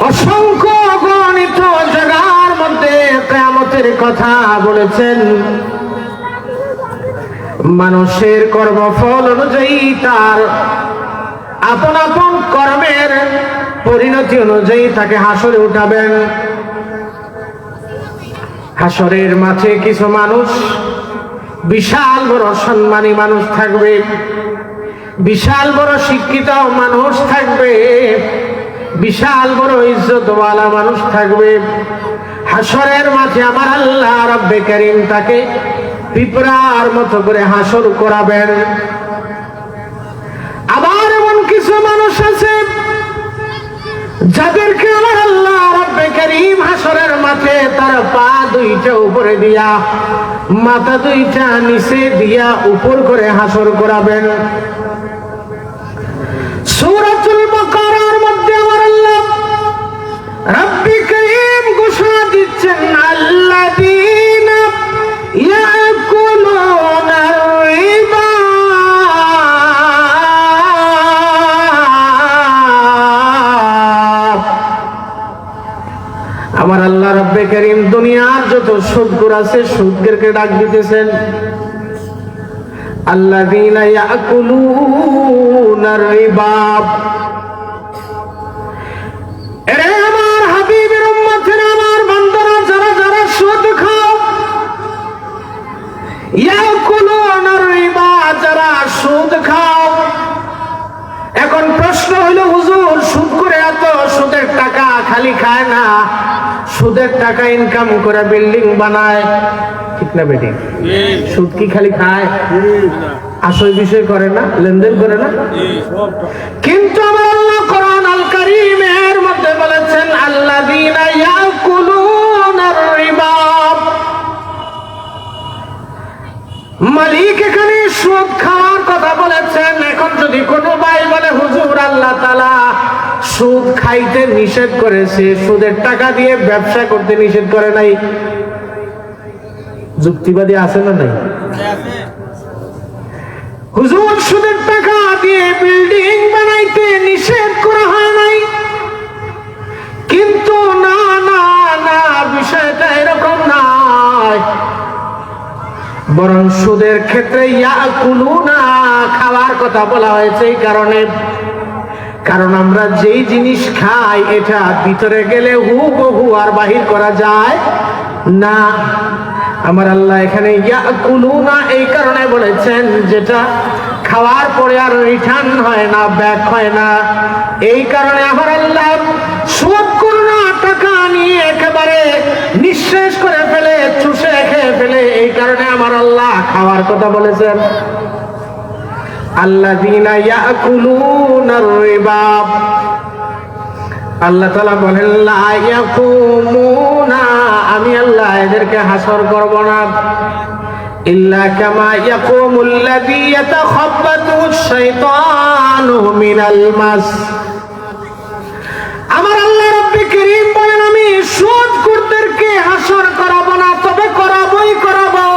অসংখ্য অগণিত জায়গার মধ্যে কিয়ামতের কথা বলেছেন। মানুষের কর্মফল অনুযায়ী তার আপন আপন কর্মের পরিণতি অনুযায়ী তাকে হাসরে উঠাবেন। হাসরের মাঠে কিছু মানুষ বিশাল বড় সম্মানী মানুষ থাকবে, বিশাল বড় শিক্ষিত মানুষ থাকবে, বিশাল বড় ইজ্জতওয়ালা মানুষ থাকবে। হাসরের মাঠে আমার আল্লাহ রব্বে কারীম তাকে পিঁপড়ার মতো করে হাসর করাবেন। আবার এমন কিছু মানুষ আছে যাদেরকে আমার আল্লাহ রব্বে কারীম হাসরের মাঠে তার পা দুইটা উপরে দিয়া মাথা দুইটা নিচে দিয়া উপর করে হাসর করাবেন। সূরাতুল বাকারার মধ্যে আমার আল্লাহ রব্বে কারীম ঘোষণা দিচ্ছেন, আল্লাযীনা ইয়াকুলুনা রিবা আমার আল্লাহ রব্বে কারীম দুনিয়ার যত সুদখোর আছে সুদখোরকে ডাক দিতেছেন, আল্লাযীনা ইয়াকুলুনা রিবা। এরে আমার হাবিবের উম্মতেরা, আমার বান্দারা, যারা যারা সুদ খাও, ইয়াকুলুনা রিবা, যারা সুদ খাও। এখন প্রশ্ন হইল, হুজুর সুদ করে এত সুদের টাকা খালি খায় না, সুদের টাকা ইনকাম করে বিল্ডিং বানায়, ঠিক না বেটি? সুদ কি খালি খায়? আসল বিষয় করে না, লেনদেন করে না? কিন্তু আমার আল্লাহ কোরআন আল কারীমের মধ্যে বলেছেন, আল্লাযীনা ইয়াকুলুনা রিবা। মালিক এখানে সুদ খাওয়ার কথা বলেছেন। এখন যদি কোনো ভাই বলে, হুজুর আল্লাহ তাআলা সুদ খাইতে নিষেধ করেছে, সুদের টাকা দিয়ে ব্যবসা করতে নিষেধ করে নাই, যুক্তিবাদী আছে না নাই? হুজুর সুদের টাকা দিয়ে বিল্ডিং বানাইতে নিষেধ করা হয় নাই, কিন্তু না না না, বিষয়টা এরকম নয়। বরং সুদের ক্ষেত্রে ইয়াকুলুনা খাওয়ার কথা বলা হয়েছে এই কারণে, কারণ আমরা যেই জিনিস খাই এটা ভিতরে গেলে হুবহু আর বাহির করা যায় না। আমার আল্লাহ এখানে ইয়াকুলুনা এই কারণে বলেছেন, যেটা খাওয়ার পরে আর রিটার্ন হয় না, ব্যাক হয় না। এই কারণে আমার আল্লাহ সুদ করোনা টাকা নিয়ে একেবারে নিঃশেষ করে ফেলে, চুষে খেয়ে ফেলে, এই কারণে আমার আল্লাহ খাওয়ার কথা বলেছেন। আল্লাযীনা ইয়াকুলুনা রিবা, আল্লাহ তাআলা বলেন, লা ইয়াকুমুনা, আমি আল্লাহ এদেরকে হাসর করব না, ইল্লা কামা ইয়াকুমুল্লাযী ইয়াতাখাব্বাতুশ শাইতানু মিনাল মাস। আমার আল্লাহ রব্বে কারীম বলেন, আমি সুদখোরদেরকে হাসর করাবো না, তবে করাবোই করাবো।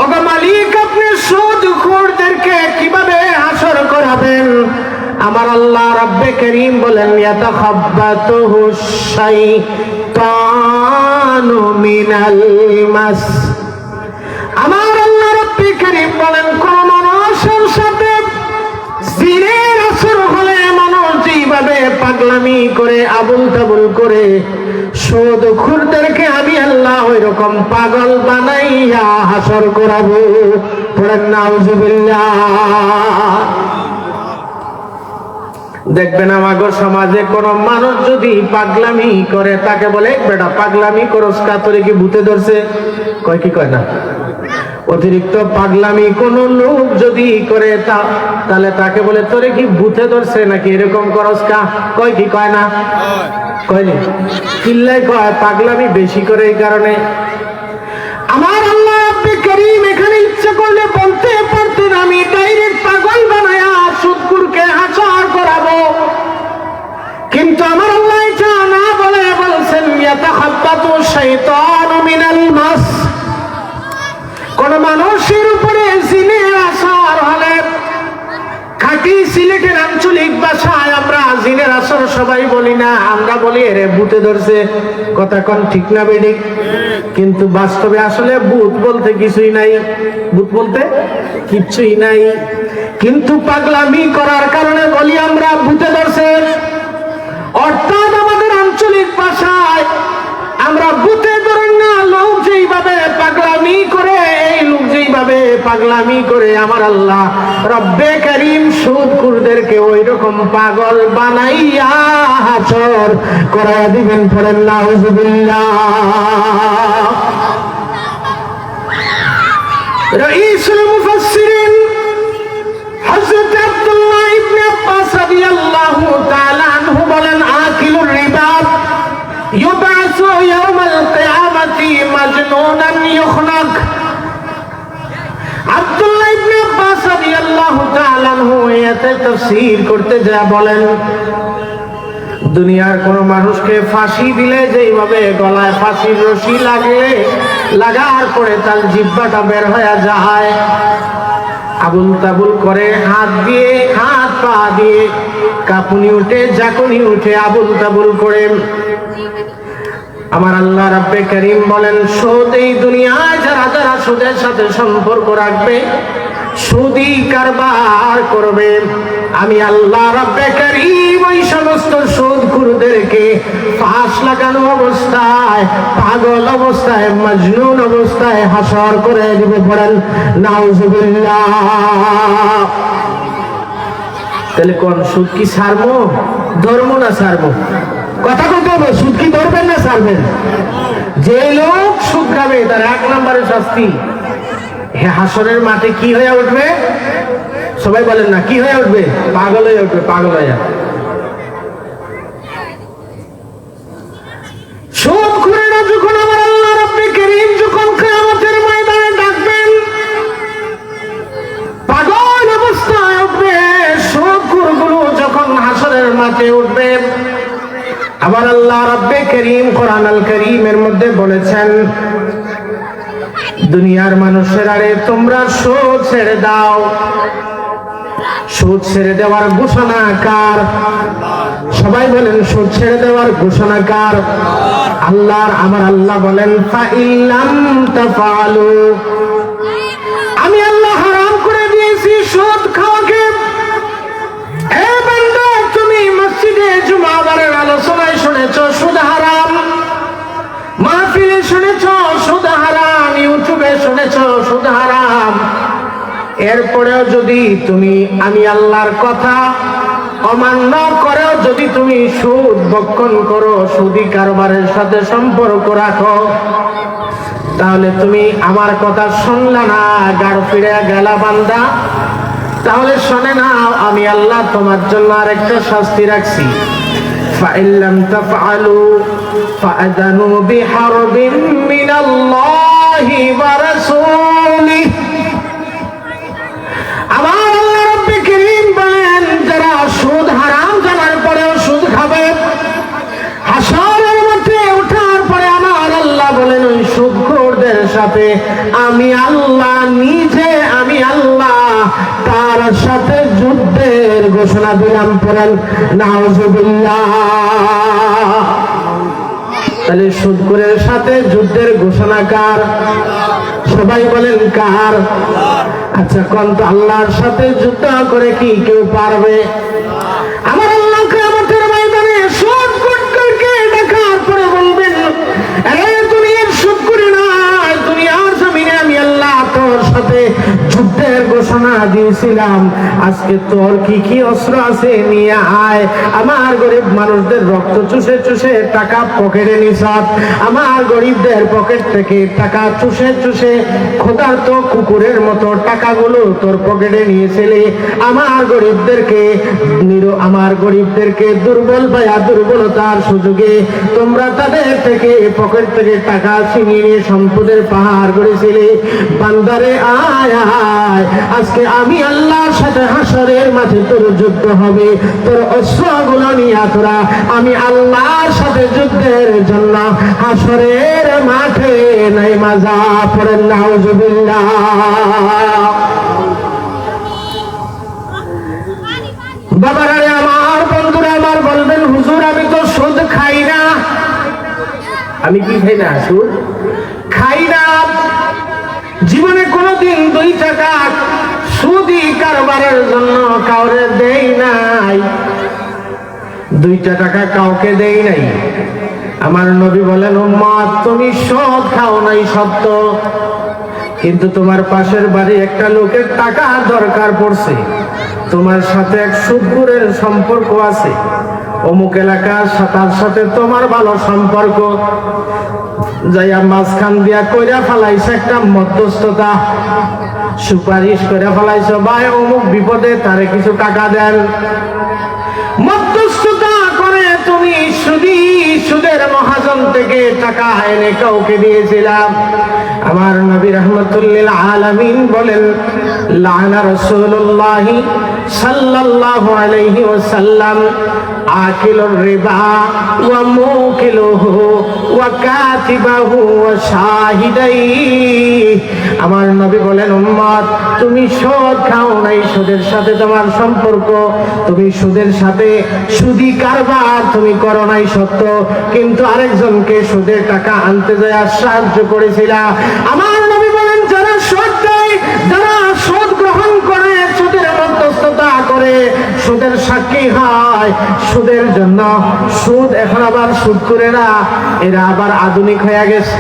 ওগো মালিক, আপনি সুদখোরদেরকে কিভাবে হাসর করাবেন? আমার আল্লাহ রব্বে কারীম বলেন, ইয়াতাখাব্বাতুহুশ শাইতানু মিনাল মাস। আমার আল্লাহ রব্বে কারীম বলেন, কোন মানুষের সাথে জিনের আসর হলে মানুষ যেভাবে পাগলামি করে, আবুল তাবুল করে, সুদখোরদেরকে আমি আল্লাহ ওই রকম পাগল বানাইয়া হাসর করাবো। পড়েন নাউজুবিল্লাহ। দেখবেন আমাগো সমাজে কোন মানুষ যদি পাগলামি করে, তাকে বলে, বেটা পাগলামি করস কা, তোরে কি ভূতে ধরছে? কয় কি কয় না? অতিরিক্ত পাগলামি কোন লোক যদি করে তাহলে তাকে বলে, তোরে কি ভূতে ধরছে নাকি, এরকম করস কা? কয় কি কয় না? কয় নি? কিল্লাই কয়, পাগলামি বেশি করে এই কারণে। আমার আল্লাহ রব্বে কারীম এখানে ইচ্ছা করলে বলতে পারতেন, আমি ডাইরেক্ট পাগল বানায়া সুদখোরকে হাসর করাবো, কিন্তু আমার আল্লাহ এটা না বলে বলছেন, ইয়াতাখাব্বাতুশ শাইতানু মিনাল মাস। কোন মানুষের উপরে জিনের আসর হলে, খাঁটি সিলেটের আঞ্চলিক ভাষায় আমরা জিনের আসর সবাই বলি না, আমরা বলি এরে ভূতে ধরছে। কথা কোন ঠিক না বেঠিক? কিন্তু বাস্তবে আসলে ভূত বলতে কিছুই নাই, ভূত বলতে কিছুই নাই। কিন্তু পাগলামি করার কারণে বলি আমরা ভূতে ধরছে। অর্থাৎ আমাদের আঞ্চলিক ভাষায় আমরা ভূতে ধরেন না, লোক যেইভাবে পাগলামি করে, এই লোক যেইভাবে পাগলামি করে আমার আল্লাহ রব্বে কারীম সুদখোরদেরকে ওই রকম পাগল বানাইয়া হাসর করায়া দিবেন। পড়েন নাউজুবিল্লাহ। রাইসুল মুফাসসিরিন হযরত আব্দুল্লাহ ইবনে আব্বাস রাদিয়াল্লাহু তাআলা আনহু বলেন, আকিলুর রিবা ইউবাসু ইয়াউমাল কিয়ামাতি মাজনুনান ইউখনাক। আব্দুল্লাহ ইবনে আব্বাস রাদিয়াল্লাহু তাআলা আনহু এতে তাফসীর করতে যা বলেন, দুনিয়ার কোন মানুষকে ফাঁসি দিলে যেইভাবে গলায় ফাঁসির রশি লাগলে লাগার পরে তার জিহ্বাটা বের হয়ে যায়, আবুল তাবুল করে হাত দিয়ে, হাত পা দিয়ে কাঁপুনি উঠে, জাকুনি উঠে আবুল তাবুল করে, আমার আল্লাহ রব্বে কারীম বলেন, সুদ এই দুনিয়ায় যারা যারা সুদের সাথে সম্পর্ক রাখবে, সুদি কারবার করবে, আমি আল্লাহ রব্বে কারীম ওই সমস্ত সুদখোরদেরকে ফাঁস লাগানো অবস্থায়, পাগল অবস্থায়, মজনুন অবস্থায় হাসর করে দিব। পড়েন নাউজুবিল্লাহ। তাহলে কোন সুদ কি ছাড়বো, ধর্ম না ছাড়বো? কথা বলতে হবে, সুদ কি ধরবেন না ছাড়বেন? যে লোক সুদ খাবে তার 1 নম্বরের শাস্তি, হাসরের মাঠে কি হয়ে উঠবে? সবাই বলেন না, কি হয়ে উঠবে? পাগল হয়ে উঠবে, পাগল হয়ে। সুদখোরেরা যখন আমার আল্লাহ রব্বে কারীম যখন কিয়ামতের ময়দানে ডাকবেন, পাগল অবস্থায় উঠবে, সুদখোরগুলো যখন হাসরের মাঠে উঠবে, আমার আল্লাহ রব্বে কারীম কোরআন আল কারীমের মধ্যে বলেছেন, দুনিয়ার মানুষেরা রে, তোমরা সুদ ছেড়ে দাও। সুদ ছেড়ে দেওয়ার ঘোষণা কার? সবাই বলেন, সুদ ছেড়ে দেওয়ার ঘোষণা কার? আল্লাহর। আমার আল্লাহ বলেন, ফাইল্লাম তাফআলু, আমি আল্লাহ হারাম করে দিয়েছি সুদ খাওয়াকে। এ বান্দা, তুমি মসজিদে জুমাবারের আলোচনায় শুনেছো সুদ হারাম, মাহফিলে শুনেছো সুদ হারাম, ইউটিউবে শুনেছো সুদ হারাম, এরপরেও যদি তুমি আমি আল্লাহর কথা অমান্য করেও যদি তুমি সুদ ভক্ষণ করো, সুদি কারবারের সাথে সম্পর্ক রাখো, তাহলে তুমি আমার কথা শুনলা না, গাড় ফিরে গেলা বান্দা। তাহলে শোনে নাও, আমি আল্লাহ তোমার জন্য আরেকটা শাস্তি রাখছি। ফাইল্লাম তাফআলু ফাআযানু বিহারবিন মিনাল্লাহি ওয়া রাসূলিহি। আমার আল্লাহ রব্বে কারীম বলেন, যারা সুদ হারাম জানার পরেও সুদ খাবে, হাসরের মাঠে ওঠার পরে আমার আল্লাহ বলেন, ওই সুদখোরদের সাথে আমি আল্লাহ নিজে, আমি আল্লাহ তার সাথে যুদ্ধের ঘোষণা দিলাম। পড়েন নাউজুবিল্লাহ। তাহলে সুদখোরের সাথে যুদ্ধের ঘোষণা কার? সবাই বলেন কার? আচ্ছা, কোন তো আল্লাহর সাথে যুদ্ধ করে কি কেউ পারবে? আমার আল্লাহ কিয়ামতের ময়দানে সুদখোরদেরকে দেখার পরে বলবেন, আরে দুনিয়ার সুদখোরি না, দুনিয়ার জমিনে আমি আল্লাহ তোর সাথে যুদ্ধের ঘোষণা দিয়েছিলাম, আজকে তোর কি কি অস্ত্র আছে নিয়ে আয়। আমার গরিব মানুষদের রক্ত চুষে চুষে টাকা পকেটে নিছাত, আমার গরিবদের পকেট থেকে টাকা চুষে চুষে ক্ষুধার্ত কুকুরের মতো টাকাগুলো তোর পকেটে নিয়েছিলে। আমার গরিবদেরকে দুর্বল পায়া দুর্বলতার সুযোগে তোমরা তাদের থেকে পকেট থেকে টাকা ছিনিয়ে নিয়ে সম্পদের পাহাড় গড়েছিলে। বান্দারে আয় আয়, আজকে আমি আল্লাহর সাথে হাসরের মাঠে তোর যুদ্ধ হবে, তোর অস্ত্রগুলো নিয়ে তোরা আমি আল্লাহর সাথে যুদ্ধের জন্য হাসরের মাঠে নাই মাজা। পড়েন নাউজুবিল্লাহ। বাবারা আমার, বন্ধুরা আমার বলবেন, হুজুর আমি কি খাই না? সুদ খাই না। জীবনে কোনোদিন 2 টাকা সুদি কারবারের জন্য কাউরে দেই নাই, 2 টাকা কাউকে দেই নাই। আমার নবী বলেন, উম্মত তুমি সুদ খাও নাই সত্য, কিন্তু তোমার পাশের বাড়ি একটা লোকের টাকা দরকার পড়ছে, তোমার সাথে এক সুদখোরের সম্পর্ক আছে, অমুক এলাকার তার সাথে তোমার ভালো সম্পর্ক, যাইয়া মাঝখান দিয়া কইরা ফেলাইছে একটা মধ্যস্থতা, সুপারিশ করে ফেলাইছো, ভাই অমুক বিপদে তারে কিছু টাকা দেন। মধ্যস্থতা করে তুমি সুদের মহাজন থেকে টাকা এনে কাউকে দিয়েছিলাম। আমার নবী রাহমাতুল আলামিন বলেন, লানা রাসূলুল্লাহ সাল্লাল্লাহু আলাইহি ওয়াসাল্লাম আকিলুর রিবা ওয়া মুকিলুহু ওয়া কাতিবাহু ওয়া শাহিদাই। আমার নবী বলেন, উম্মত তুমি সুদ খাও নাই, সুদের সাথে তোমার সম্পর্ক, তুমি সুদের সাথে সুদি কারবার তুমি করো নাই সত্য, কিন্তু আরেকজনকে সুদের টাকা আনতে যায় সাহায্য করেছিলা। আমার নবী বলেন, যারা সুদ দেয়, যারা সুদ গ্রহণ করে, সুদের মধ্যস্থতা করে, সুদের সাক্ষী হয়, সুদের জন্য সুদ এখন আবার সুদখোরেরা এরা আবার আধুনিক হয়ে গেছে।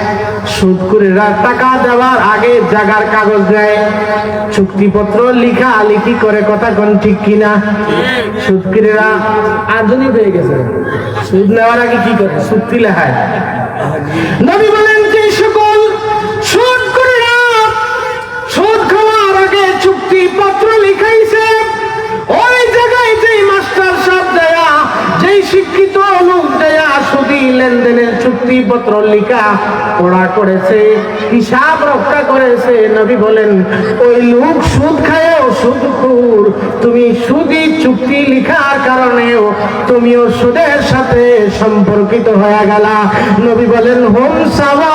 সুদখোরেরা টাকা দেওয়ার আগে জায়গার কাগজ দেয়, চুক্তিপত্র লিখা লিখি করে, কথা কোন ঠিক কিনা? সুদখোরেরা আধুনিক হয়ে গেছে, সুদ নেওয়ার আগে কি করে? চুক্তি লেখায়। নবী বলেন, যে সকল সুদখোরেরা সুদ খাওয়ার আগে চুক্তিপত্র লিখাইছে, ওই জায়গায় যেই মাস্টার সাহেব দেয়া, যেই শিক্ষিত লোক দেয়া সুদি লেনদেনের চুক্তিপত্র লিখা পড়া করেছে, হিসাব রক্ষা করেছে, নবী বলেন ওই লোক সুদ খায়ও সুদখোর, তুমি সুদি চুক্তি লিখার কারণেও তুমিও সুদের সাথে সম্পর্কিত হয়ে গেলা। নবী বলেন, হোম সাওয়া,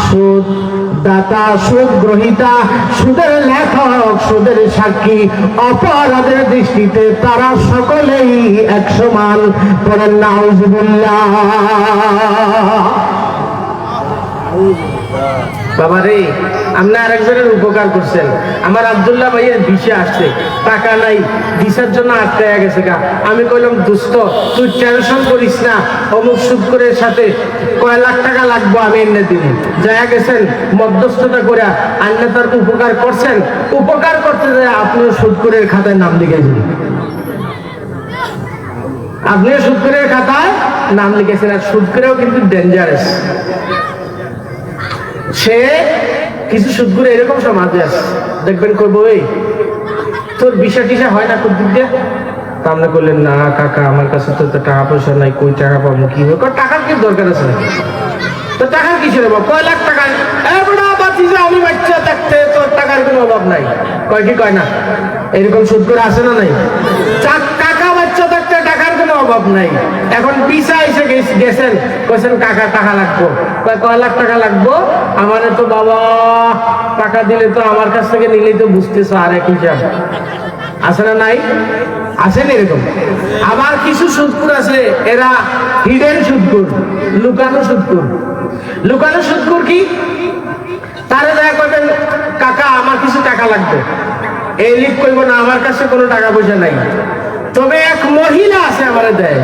সুদ দাতা, সুদ গ্রহীতা, সুদের লেখক, সুদের সাক্ষী, অপরাধের দৃষ্টিতে তারা সকলেই এক সমান। পড়েন নাউজুবিল্লাহ। বাবা রে, আপনি আরেকজনের উপকার করছেন। আমার আব্দুল্লাহ ভাইয়ের ভিসা আসছে, টাকা নাই, ভিসার জন্য আটকায়া গেছে গা। আমি কইলাম, দোস্ত তুই টেনশন করিস না, অমুক সুদখোরের সাথে কয় লাখ টাকা লাগবো, আমি এনে দিব। যায়া গেছেন মধ্যস্থতা করে, আন্না তার উপকার করছেন, উপকার করতে যায় আপনিও সুদখোরের খাতায় নাম লিখেছেন, আপনিও সুদখোরের খাতায় নাম লিখেছেন। আর সুদখোরেও কিন্তু ডেঞ্জারাস। সে কিছু সুদখোর এরকম সমাজে আছে, দেখবেন কইব, এই তোর ভিসা টিসা হয় না কোন দিক দিয়ে? তা আপনি করলেন, না কাকা আমার কাছে তো টাকা পয়সা নাই, কই টাকা পাবো, কি হবে? টাকার কি দরকার আছে নাকি? তো টাকার কিছু নেবো, কয় লাখ টাকা, আমি বাচ্চা থাকতে তোর টাকার কোনো অভাব নাই, কয় কি কয় না? এরকম সুদখোর আছে না নাই? কাকা বাচ্চা থাকতে টাকার কোনো অভাব নাই, এখন ভিসা এসে গেছেন, কইছেন কাকা টাকা লাগবো, কয় লাখ টাকা লাগবো, আমারে তো বাবা টাকা দিলে তো আমার কাছ থেকে নিলেই তো বুঝতেছো আর এক হিসাব আছে না নাই? আছেন এরকম। আবার কিছু সুদখোর আছে, এরা হিডেন সুদখোর, লুকানো সুদখোর। লুকানো সুদখোর কি? তারে দেখা করবেন, কাকা আমার কিছু টাকা লাগবে, এই লিখ করব না, আমার কাছে কোনো টাকা পয়সা নাই, তবে এক মহিলা আছে আমারে দেয়,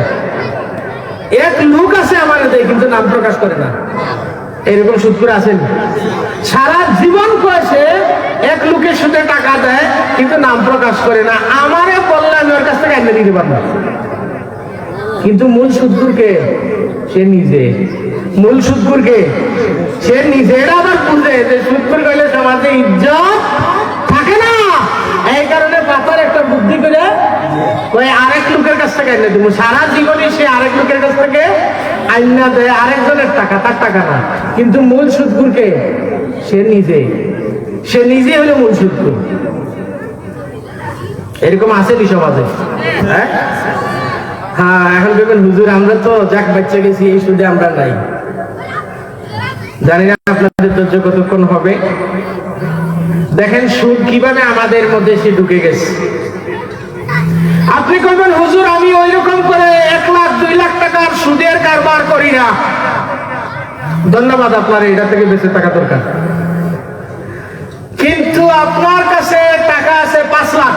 এক লোক আছে আমারে দেয়, কিন্তু নাম প্রকাশ করে না। এরকম সুদখোর আছেন। সারা জীবন কয়েছে এক লোকের সুদে টাকা দেয়, কিন্তু নাম প্রকাশ করে না, আমারে বললে আমি ওর কাছ থেকে এনে দিতে পারবো, কিন্তু মূল সুদখোর কে? সে নিজে। মূল সুদখোর কে? সে নিজে। এরা আবার বুঝে যে সুদখোর কইলে সমাজে ইজ্জত থাকে না, এই কারণে পাতার একটা বুদ্ধি করে ওই আরেক লোকের কাছ থেকে এনে দিব। সারা জীবনে সে আরেক লোকের কাছ থেকে আইনা দেয়, আরেকজনের টাকা, তার টাকা না, কিন্তু মূল সুদখোর কে? সে নিজে। সে নিজে হলো মূল সুদখোর। এরকম আছে কি সমাজে? হ্যাঁ, হ্যাঁ। এখন দেখবেন, হুজুর আমরা তো যাক বাচ্চা গেছি, এই সুদে আমরা নাই। জানি না আপনাদের ধৈর্য কতক্ষণ হবে। দেখেন সুদ কিভাবে আমাদের মধ্যে সে ঢুকে গেছে। আপনি করবেন হুজুর আমি ওই রকম করে 1 লাখ 2 লাখ টাকার সুদের কারবার করি না। ধন্যবাদ, আপনার এটা থেকে বেঁচে থাকা দরকার। কিন্তু আপনার কাছে টাকা আছে 5 লাখ,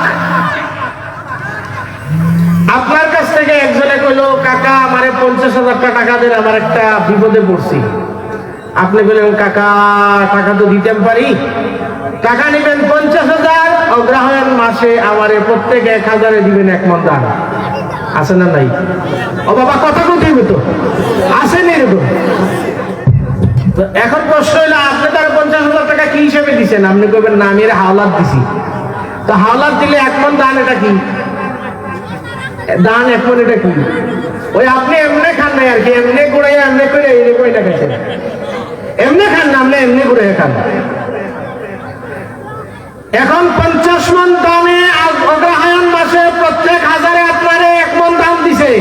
আপনার কাছ থেকে একজনে কইলো কাকা আমারে 50,000 টাকা দেন, আমার একটা বিপদে পড়ছি। আপনি বললেন কাকা টাকা তো দিতে পারি, টাকা নেবেন 50,000, অগ্রহায়ণ মাসে আমারে প্রত্যেক 1,000 দিবেন 1 মণ ধান। আছে না নাই? ও বাবা কথা কোথায় তো আসেন এরকম। তো এখন প্রশ্ন হইলো আপনি তার 50,000 টাকা কি হিসেবে দিচ্ছেন? আপনি কইবেন না আমি এর হাওলাত দিছি। তো হাওলাত দিলে 1 মণ ধান, এটা কি দান? 1 মণ এটা কি? ওই আপনি এমনি খান নাই আর কি, এমনি গুড়াই এমনি করে এইরকম এটা খাইছেন। এমনি খান না, আপনি এমনি গুড়াই খান। এখন 50 মণ দামে অগ্রহায়ণ মাসে প্রত্যেক 1000-এ আপনারে 1 মণ দাম দিছে,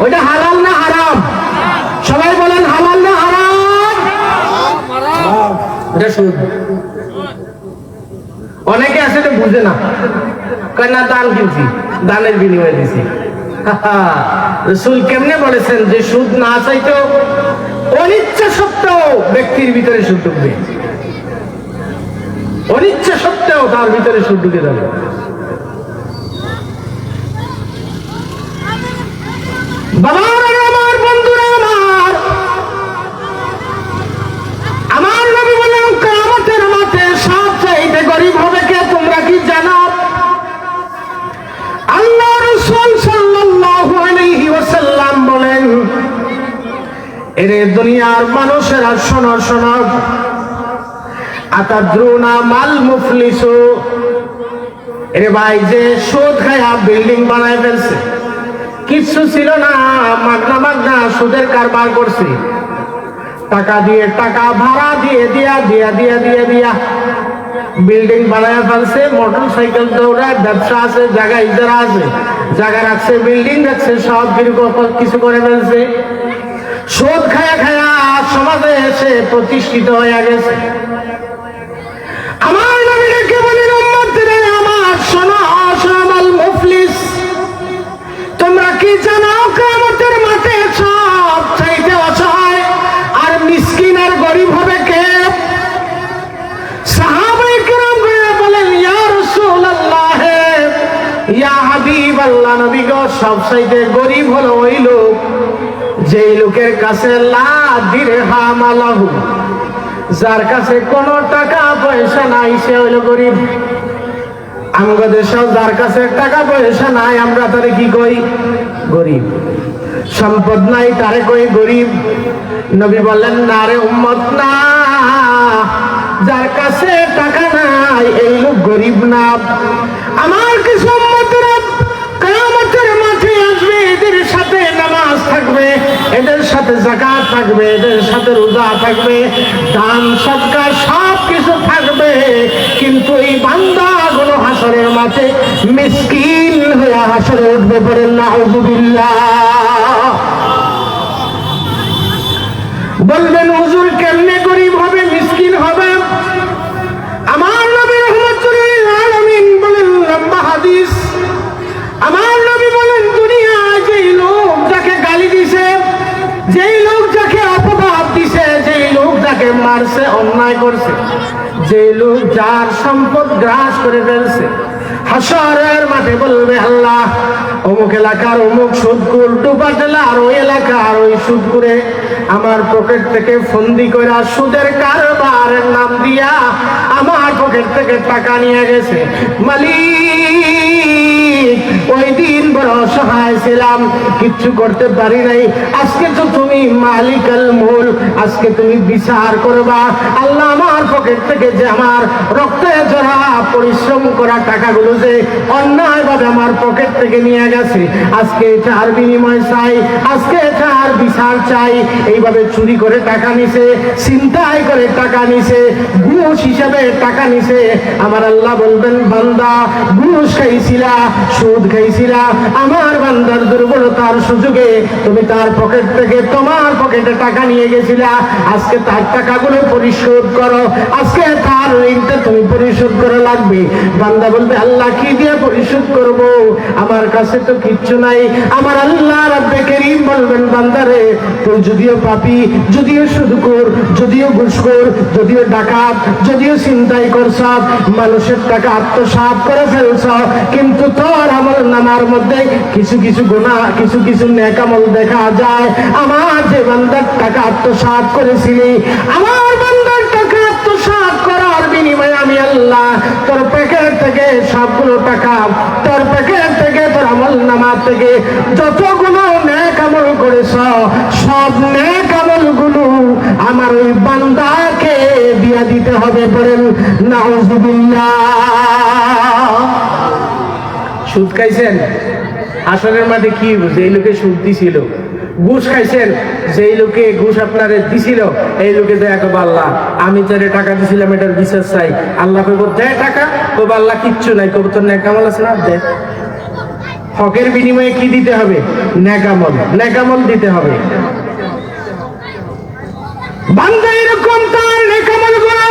ওইটা হালাল না হারাম? সবাই বলেন হালাল না হারাম? এটা সুদ। অনেকে আছে তো বুঝে না, কয় না দান কিনছি, দানের বিনিময়ে দিছি। রাসূল কেমনে বলেছেন যে সুদ না চাইতেও অনিচ্ছা সত্ত্বেও ব্যক্তির ভিতরে সুদ ঢুকবে, অনিচ্ছা সত্ত্বেও তার ভিতরে সুদ ঢুকে যাবে। বাবারা আমার, বন্ধুরা আমার, আমার নবী বলেন কিয়ামতের মাঠে সবচাইতে গরীব হবে কে তোমরা কি জানো? আল্লাহ রাসূল সাল্লাল্লাহু আলাইহি ওয়াসাল্লাম বলেন, এরে দুনিয়ার মানুষেরা শোনো শোনো, আতাদ্রুনা মাল মুফলিসু, এরে ভাই যে সুদ খায়া বিল্ডিং বানায় ফেলছে, কিছু ছিল না, মাগনা মাগনা সুদের কারবার করছে, টাকা দিয়ে টাকা ভাড়া দিয়ে দিয়া দিয়া দিয়া দিয়া দিয়া বিল্ডিং বানায় ফেলছে, মোটর সাইকেল দৌড়ায়, ব্যবসা আছে, জায়গা ইজারা আছে, জায়গা রাখছে, বিল্ডিং রাখছে, সব কিছু করে ফেলছে। সুদ খায়া খায়া সমাজে এসে প্রতিষ্ঠিত হয়ে গেছে। আমার নবীকে বলেন উম্মতরে আমার, শোনো শোনাল মুফলিস, তোমরা কি জানো কিয়ামতের মাঠে সব চাইতে অসহায় আর মিসকিন আর গরীব হবে কে? সাহাবায়ে কেরাম বলেন ইয়া রাসূলুল্লাহ, ইয়া হাবিবাল্লাহ, নবী গো সব চাইতে গরীব হলো ওই লোক যেই লোকের কাছে লা দিরহাম লাহু, যার কাছে কোনো টাকা পয়সা নাই, সে হইল গরিব। আমাদের দেশে যার কাছে টাকা পয়সা নাই আমরা তারে কি কই? গরিব। সম্পদ নাই তারে কই গরিব। নবী বললেন না রে উম্মত না, যার কাছে টাকা নাই এই লোক গরিব না। আমার কিছু উম্মতেরা কিয়ামতের মাঠে আসবে, এদের সাথে নামাজ থাকবে, এদের সাথে যাকাত থাকবে, এদের সাথে রোজা থাকবে, দান সদকা সব কিছু থাকবে, কিন্তু এই বান্দাগুলো হাসরের মাঠে মিসকিন হয়ে হাসরে উঠবে। পড়েন নাউযুবিল্লাহ। বলবেন হুজুর কেমনে গরিব হবে, মিসকিন হবে? আমার নবী রাহমাতুল লিল আলামিন বলেন, লম্বা হাদিস, আমার নবী বলেন দুনিয়ায় যেই লোক যাকে গালি দিছে, যেই লোক যাকে অপবাদ দিছে, যেই লোক যাকে মারছে, অন্যায় করছে, যেই লোক যার সম্পদ গ্রাস করে ফেলছে, হাসরের মাঠে বলবে আল্লাহ অমুক এলাকার অমুক সুদখোর ডুবাটেলার ওই এলাকার ওই সুদখোরে আমার পকেট থেকে ফন্দি কইরা সুদের কারবারের নাম দিয়া আমার পকেট থেকে টাকা নিয়ে গেছে। মালিক ওই দিন বড় অসহায় ছিলাম, কিচ্ছু করতে পারি নাই, আজকে তো তুমি মালিকাল মুলক, আজকে তুমি বিচার করবা। আল্লাহ আমার পকেট থেকে যে আমার রক্তে ঝরা পরিশ্রম করা টাকাগুলো যে অন্যায়ভাবে আমার পকেট থেকে নিয়ে গেছে, আজকে এটার বিনিময় চাই, আজকে এটার বিচার চাই। এইভাবে চুরি করে টাকা নিছে, ছিনতাই করে টাকা নিছে, ঘুষ হিসাবে টাকা নিছে। আমার আল্লাহ বলবেন বান্দা ঘুষ খাইছিলা, সুদ খাইছিলা, আমার বান্দার দুর্বলতার সুযোগে তুমি তার পকেট থেকে তোমার পকেটে টাকা নিয়ে গেছিলা, আজকে তার টাকাগুলো পরিশোধ করো, আজকে তার ঋণটা তুমি পরিশোধ করে লাগবে। লাগবে। বান্দা বলবে আল্লাহ কি দিয়ে পরিশোধ করব, আমার কাছে তো কিচ্ছু নাই। আমার আল্লাহ রাব্বে কারীম বলবেন বান্দারে তুই যদিও পাপী, যদিও সুদখোর, যদিও ঘুষখোর, যদিও ডাকাত, যদিও ছিনতাই করছ, মানুষের টাকা আত্মসাৎ করে ফেলছ, কিন্তু তোর আমল নামার মধ্যে কিছু কিছু গুনাহ, কিছু কিছু নেক আমল দেখা যায়। আমার যে বান্দার টাকা আত্মসাৎ করেছিলি, আমার বান্দার টাকা আত্মসাৎ করার বিনিময়ে আমি আল্লাহ তোর প্যাকেট থেকে সবগুলো টাকা, তোর প্যাকেট থেকে, তোর আমল নামা থেকে যতগুলো নেক আমল করেছ, সব নেক আমলগুলো আমার ওই বান্দাকে দিয়ে দিতে হবে। বলেন নাউজুবিল্লাহ। সুদ খাইছেন, আসলের মাঠে কি বুঝে এই লোকে সুদ দিছিল। ঘুষ খাইছেন, যেই লোকে ঘুষ আপনারে দিছিল এই লোকে দয়া করবো আল্লাহ আমি তোরে টাকা দিছিলাম এটার বিচার চাই। আল্লাহ কইব দে টাকা, কইব আল্লাহ কিচ্ছু নাই, কইব তোর নেক আমল আছে না দে। হকের বিনিময়ে কি দিতে হবে? নেক আমল, নেক আমল দিতে হবে। বান্দা এরকম তার নেক আমলগুলো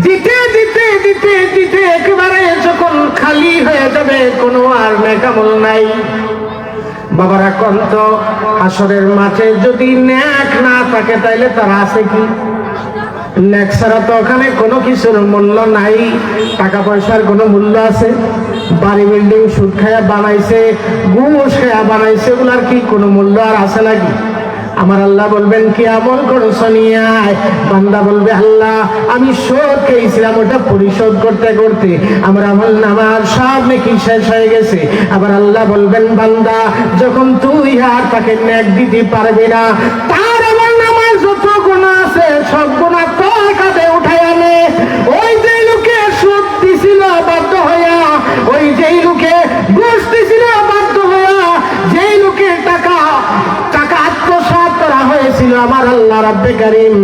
দিতে দিতে দিতে দিতে একেবারে যখন খালি হয়ে যাবে, কোনো আর নেক আমল নাই। বাবারা কন্ত হাসরের মাঠে যদি নেক না থাকে তাইলে তার আছে কি? নেক ছাড়া তো ওখানে কোনো কিছুর মূল্য নাই। টাকা পয়সার কোনো মূল্য আছে? বাড়ি বিল্ডিং সুদ খায়া বানাইছে, ঘুষ খায়া বানাইছে, ওগুলার কি কোনো মূল্য আর আছে নাকি? আমার আল্লাহ বলবেন কি আমল করছো নিয়ে আয়। বান্দা বলবে আল্লাহ আমি সুদ খেয়েছিলাম, ওটা পরিশোধ করতে করতে আমার আমল নামার সব নেকি শেষ হয়ে গেছে। আবার আল্লাহ বলবেন বান্দা যখন তুই আর তাকে নেক দিতে পারবি না, তার আমল নামার যত গুনাহ আছে সব গুনাহ তোর কাঁধে উঠাই আনে। ওই যে লোকে সুদ দিছিল বাধ্য হইয়া, ওই যেই লোকে ঘুষ দিছিল বাধ্য হইয়া, যেই লোকে টাকা আত্মসাৎ করা হয়েছিল, আমার আল্লাহ রাব্বে কারীম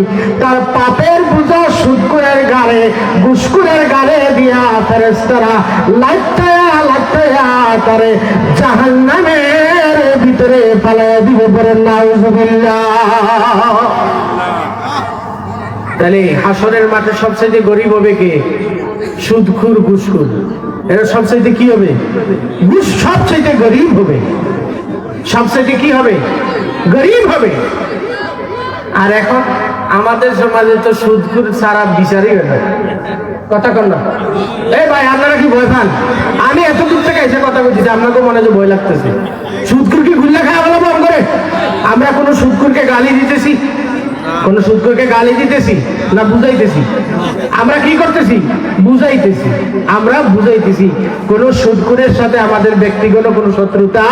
তার পাপের বোঝা সুদখোরের গাড়ে, ঘুষখোরের গাড়ে দিয়া ফেরেশতারা লাইটায়া লাইটায়া তারে জাহান্নামের ভিতরে ফেলে দিবে। বলেন নাউজুবিল্লাহ। তাহলে হাসরের মাঠে সবচেয়ে গরিব হবে কে? সুদখোর, ঘুষখোর। এরা সবচেয়ে কি হবে? ঘুষ সবচেয়ে গরিব হবে, সবচেয়ে কি হবে? গরিব হবে। আর এখন আমাদের সমাজে তো সুদখোর ছাড়া বিচারই হয় না। কথা কন না এই ভাই, আপনারা কি ভয় পান? আমি এত দূর থেকে এসে কথা বলছি, আপনাকে মনে হয় ভয় লাগতেছে। সুদখোর কি গুল্লা খাওয়া বলা বন্ধ করে? আমরা কোনো সুদখোরকে গালি দিতেছি? কোন সুদখোরকে গালি দিতেছি না বুঝাইতেছি? আমরা কি করতেছি? বুঝাইতেছি। আমরা বুঝাইতেছি কোন সুদখোরের সাথে আমাদের ব্যক্তিগত কোনো শত্রুতা।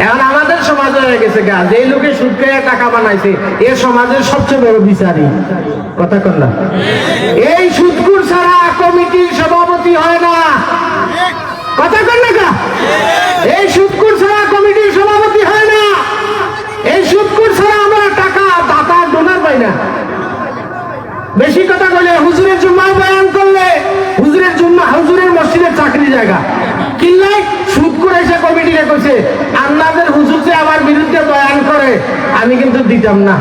এখন আমাদের সমাজ হয়ে গেছে গা, যে লোকে সুদ খেয়ে টাকা বানাইছে এ সমাজের সবচেয়ে বড় বিচারী। কথা কন না? এই সুদখোর ছাড়া কমিটির সভাপতি হয় না। কথা কন না গা? এই সুদখোর ছাড়া কমিটির সভাপতি হয় না। এই সুদখোর ছাড়া আমরা টাকা দাতা ডোনার পাই না। বেশি কথা বলে হুজুরের জুম্মায় বয়ান করলে হুজুরের জুম্মা, হুজুরের মসজিদের চাকরি জায়গা কিনলে সুদখোর এসে কমিটি রেখেছে, আপনাদের হুজুর যে আমার বিরুদ্ধে বয়ান করে আমি কিন্তু দিতাম না।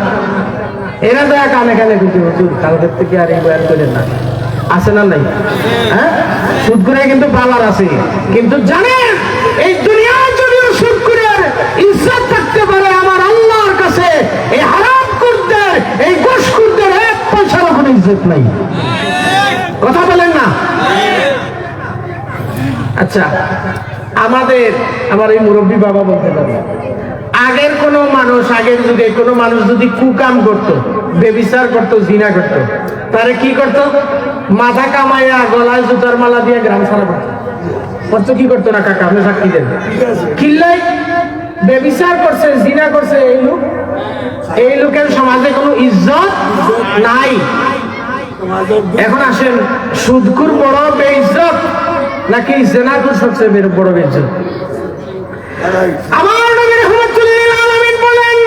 এরা দয়া কানে কানে কিন্তু হুজুর কালকের থেকে আর এই বয়ান করেন না। আছে না নাই? হ্যাঁ, সুদখোরে কিন্তু পাওয়ার আছে, কিন্তু জানেন এই দুনিয়ায় যদিও সুদখোরের ইজ্জত থাকতে পারে, আমার আল্লাহর কাছে এই হারামখোরদের, এই ঘুষখোরদের এক পয়সার কোনো ইজ্জত নাই। কথা বলেন না? আচ্ছা, আমার এই মুরব্বী বাবা বলতে পারে আগের কোন মানুষ, আগের যুগে কোনো মানুষ যদি কুকাম করত, বেবিচার করত, জিনা করত, তারে কি করত? মাথা কামাইয়া গলায় জুতার মালা দিয়ে গ্রাম ছাড়া করত। কি করতো না কাকা? আপনি সাক্ষী দেন। কিল্লাই বেবিচার করছে, জিনা করছে, এই লোকের সমাজে কোনো ইজ্জত নাই। এখন আসেন, সুদখোর বড় বেইজ্জত নাকি জিনাখোর সবচেয়ে বড় বেইজ্জত? আমার নবী রাহমাতুল্লিল আলামিন বলেন,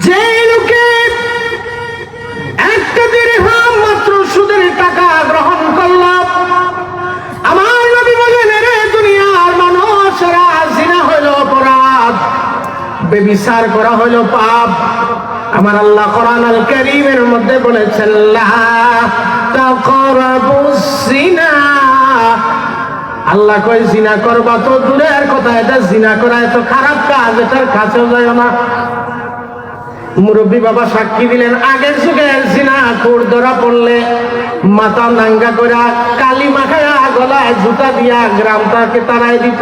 যে লোকে একটা দিরহাম মাত্র সুদের টাকা গ্রহণ করল, আমার নবী বলেন রে দুনিয়ার মানুষেরা, জিনা হইল অপরাধ, বেবিচার করা হইল পাপ, আমার আল্লাহ কোরআনুল কারীমের মধ্যে বলেছেন লা তাকরাবুস জিনা। আল্লাহ কয় জিনা করবা তো দূরের কথা, এটা জিনা করা এত খারাপ কাজ, এটার কাছেও যায় না। মুরব্বী বাবা সাক্ষী দিলেন, আগের যুগে জিনাখোর ধরা পড়লে মাথা নাঙ্গা করে কালি মাখায়া গলায় জুতা দিয়া গ্রামটাকে তাড়াই দিত।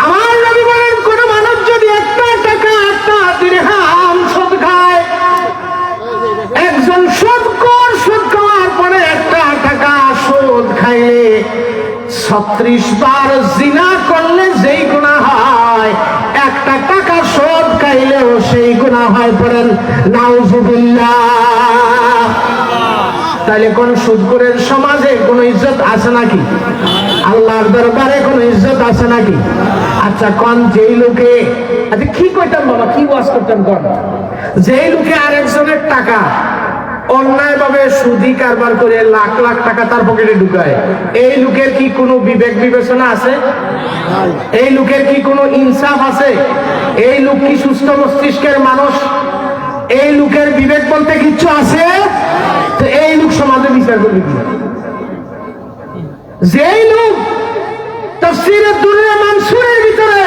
আমার নবী বলেন, কোন মানুষ যদি একটা টাকা একটা দিরহাম সুদ খায়, একজন সুদখোর সুদ খাওয়ার পরে একটা টাকা সুদ খাইলে 36 বার জিনা করলে যেই গুনাহ হয়, একটা টাকা সুদ খাইলেও সেই গুনাহ হয়। পড়েন নাউজুবিল্লাহ। তাহলে কোন সুদখোরের সমাজে কোনো ইজ্জত আছে নাকি? আল্লাহর দরবারে কোনো ইজ্জত আছে নাকি? আচ্ছা কোন যেই লোকে, আচ্ছা কি কইতাম বাবা, কি ওয়াজ করতাম, কোন যেই লোকে আরেকজনের টাকা অন্যায়ভাবে সুদি কারবার করে লাখ লাখ টাকা তার পকেটে ঢুকায়, এই লোকের কি কোনো বিবেক বিবেচনা আছে? এই লোকের কি কোনো ইনসাফ আছে? এই লোক কি সুস্থ মস্তিষ্কের মানুষ? এই লোকের বিবেক বলতে কিচ্ছু আছে? তো এই লোক সমাজে বিচার করবে কি? যেই লোক তাফসীরে দুররে মানসুরের ভিতরে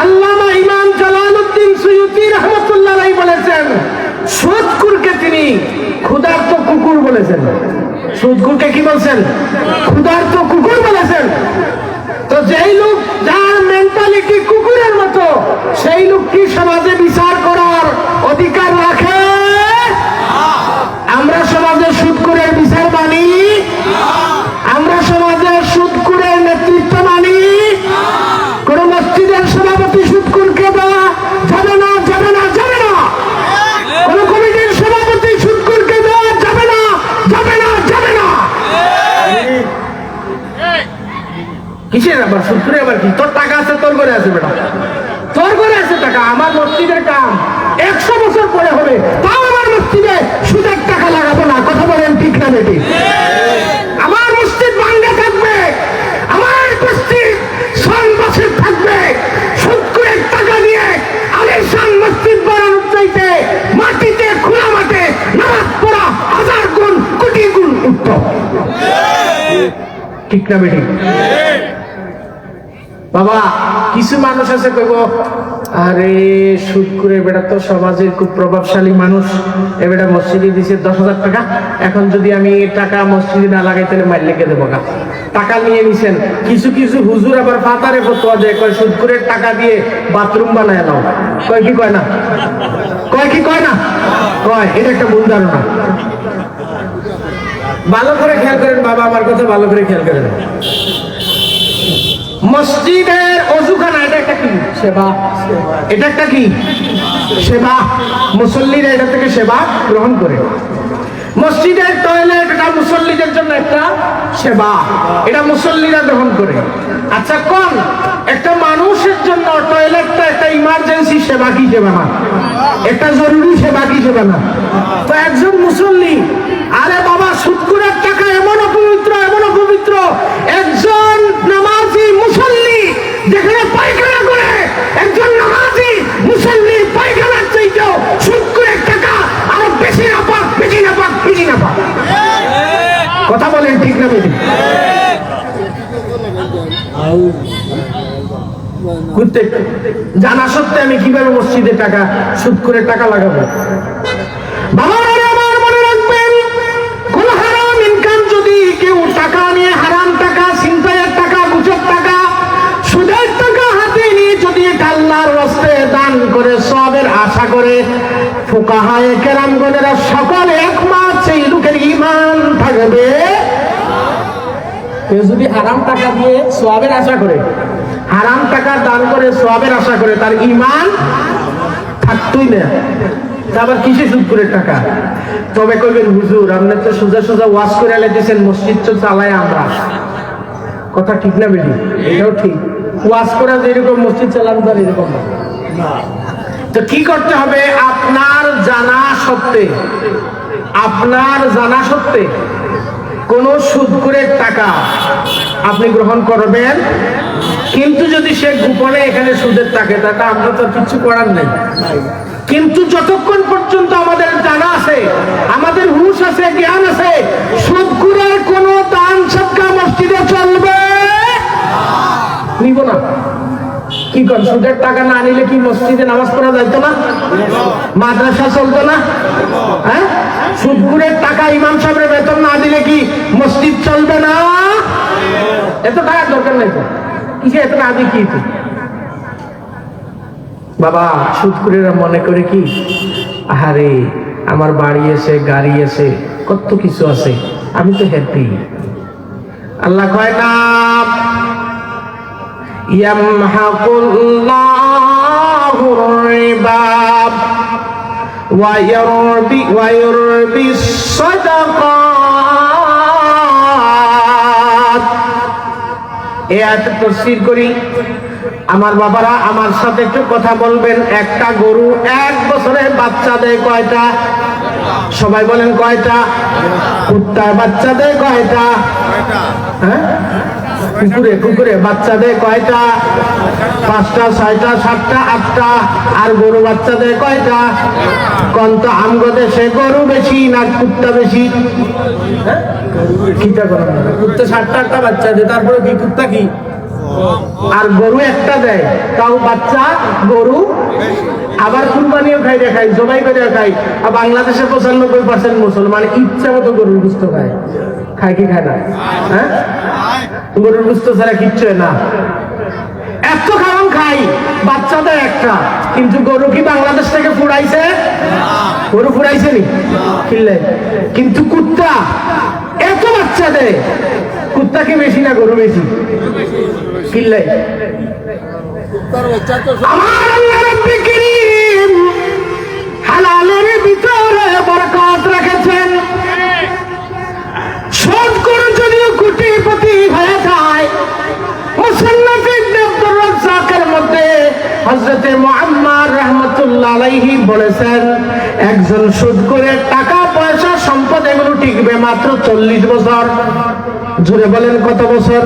আল্লামা ইমাম জালালউদ্দিন সুয়ুতী রাহমাতুল্লাহ আলাইহি বলেছেন, সুদখোরকে তিনি ক্ষুধার্ত কুকুর বলেছেন। সুদখোরকে কি বলছেন? ক্ষুধার্ত কুকুর বলেছেন। তো যেই লোক যার মেন্টালিটি কুকুরের মতো, সেই লোক কি সমাজে বিচার করার অধিকার রাখে? আমরা সমাজে সুদখোরের বিচার মানি? আমরা সমাজে সুদখোরের নেতৃত্ব মানি? কোন মসজিদের সভাপতি সুদখোরকে দেওয়া যাবে না, যাবে না, যাবে না। কোন কমিটির সভাপতি সুদখোরকে দেওয়া যাবে না, যাবে না, যাবে না। কিসের আবার সুদখোরে? আবার কি? তোর টাকা আছে, তোর ঘরে আছে বেটা, তোর ঘরে আছে টাকা। আমার মসজিদের কাম 100 বছর পরে হবে, তাও আমার মসজিদে সুদের টাকা লাগাবো না। কথা বলেন ঠিক না বেটি? আমার মসজিদ ভাঙ্গা থাকবে, আমার মসজিদ 100 বছর থাকবে। সুদখোরের টাকা নিয়ে আলিশান মসজিদ বানানোর চাইতে মাটিতে, খোলা মাঠে নামাজ পড়া 1000 গুণ, কোটি গুণ উত্তম। ঠিক না বেটি? বাবা কিছু মানুষ আছে কইব, আরে সুদখোরের বেটা তো সমাজের খুব প্রভাবশালী মানুষ, এ বেটা মসজিদে দিছে 10,000 টাকা, এখন যদি আমি টাকা মসজিদে না লাগাই তাহলে মাইর লেগে দেবো। টাকা নিয়ে নিছেন। কিছু কিছু হুজুর আবার ফাতারে ফতোয়া দেয়, কয় সুদখোরের টাকা দিয়ে বাথরুম বানায় নাও। কয় কি কয় না? কয় কি কয় না? কয়। এটা একটা ভুল ধারণা। ভালো করে খেয়াল করেন বাবা, আমার কথা ভালো করে খেয়াল করেন। মসজিদের অজুখানা এটা একটা কি সেবা? এটা একটা কি সেবা? মুসল্লিরা এটা থেকে সেবা গ্রহণ করে। মসজিদের টয়লেট এটা মুসল্লিদের জন্য একটা সেবা, এটা মুসল্লিরা গ্রহণ করে। আচ্ছা কোন একটা মানুষের জন্য টয়লেটটা একটা ইমার্জেন্সি সেবা কি সেবা না? একটা জরুরি সেবা কি সেবা না? তো একজন মুসল্লি, আরে বাবা সুদখোরের টাকা এমন অপবিত্র, এমন অপবিত্র, একজন নামাজি মুসল্লি যেখানে পায়খানা করে, একজন নামাজি মুসল্লি পায়খানার চাইতেও সুদখোরের টাকা আরো বেশি না পাক, বেশি না পাক, বেশি না পাক। কথা বলেন ঠিক না বেশি? জানা সত্ত্বে আমি কিভাবে মসজিদে টাকা, সুদখোরের টাকা লাগাবো? বাবা আমার মনে রাখবেন, কোন হারাম ইনকাম যদি কেউ টাকা নিয়ে, হারাম টাকা, ছিনতাইয়ের টাকা, ঘুষের টাকা, সুদের টাকা হাতে নিয়ে যদি আল্লাহর রাস্তায় দান করে সওয়াবের আশা করে, ফুকাহায়ে কেরামগণেরা সকলে একমত সেই লোকের ঈমান থাকবে। কেউ যদি হারাম টাকা দিয়ে সওয়াবের আশা করে, হারাম টাকা দান করে সওয়াবের আশা করে, তার ঈমান থাকতই না। আবার কিসে সুদখোরের টাকা? তবে কইবেন হুজুর আপনি তো সোজা সোজা ওয়াজ করে দিয়েছেন, মসজিদ তো চালাই আমরা। কথা ঠিক না বেটি? এটাও ঠিক। ওয়াজ করা যেরকম, মসজিদ চালানো তার এরকম না। তো কি করতে হবে? আপনার জানা সত্ত্বে, আপনার জানা সত্ত্বে কোন সুদখোরের টাকা আপনি গ্রহণ করবেন কিন্তু যদি সে গোপনে এখানে সুদের থাকে তাতে আমরা তো কিছু করার নেই। কিন্তু যতক্ষণ পর্যন্ত আমাদের জানা আছে, আমাদের হুঁশ আছে, জ্ঞান আছে, সুদখোরের কোন দান সদকা মসজিদে চলবে নিব না। কি কর, সুদের টাকা না নিলে কি মসজিদে নামাজ পড়া যাইতো না? মাদ্রাসা চলতো না? হ্যাঁ, সুদখোরের টাকা ইমাম সাহেবের বেতন না দিলে কি মসজিদ চলবে না? এত টাকার দরকার নেই তো, কিসে এত না দিই কি তো বাবা। সুদখোরেরা মনে করে কি, আরে আমার বাড়ি আছে, গাড়ি আছে, কত কিছু আছে, আমি তো হ্যাপি। আল্লাহ কয় না, ইয়ামহাকুল্লাহু রিবা ওয়া ইউরবি সাদাকাত। এই আয়াতের তাফসীর করি। আমার বাবারা আমার সাথে একটু কথা বলবেন। একটা গরু 1 বছরে বাচ্চা দেয় কয়টা? সবাই বলেন কয়টা? কুত্তায় বাচ্চা দেয় কয়টা? হ্যাঁ, কুকুরে বাচ্চা দেয় কয়টা? 5টা, 6টা, 7টা, 8টা। আর গরু বাচ্চা দেয় কয়টা? কোন তো আমগো দেশে গরু বেশি না কুত্তা বেশি? কিটা করেন, কুত্তা 7টা বাচ্চা দেয়, তারপরে কি কুত্তা কি? আর গরু একটা দেয়, তাও বাচ্চা গরু। আবার কুরবানিও খাই দেখাই, জবাই করে খাই। আর বাংলাদেশে 95% মুসলমান ইচ্ছা মতো গরুর গোশত খায়। খায় কি খায় না? হ্যাঁ, গরুর গোশত ছাড়া কিচ্ছু না। এত খাওয়ান খাই, বাচ্চা দেয় একটা। কিন্তু গরু কি বাংলাদেশ থেকে ফুরাইছে? গরু ফুরাইছে নি কিনলে। কিন্তু কুত্তা এত বাচ্চা দেয়, কুত্তা কি বেশি না গরু বেশি? কিনলে হালালের ভিতরে বরকত রেখেছেন। সুদ করে যদিও কোটিপতি হয়ে যায়, মুসান্নাফ ইবনে আব্দুর রাজ্জাকের মধ্যে হযরত মুআম্মার রাহমাতুল্লাহ আলাইহি বলেছেন, একজন সুদ করে টাকা পয়সা সম্পদ এগুলো টিকবে মাত্র 40 বছর। জোরে বলেন কত বছর?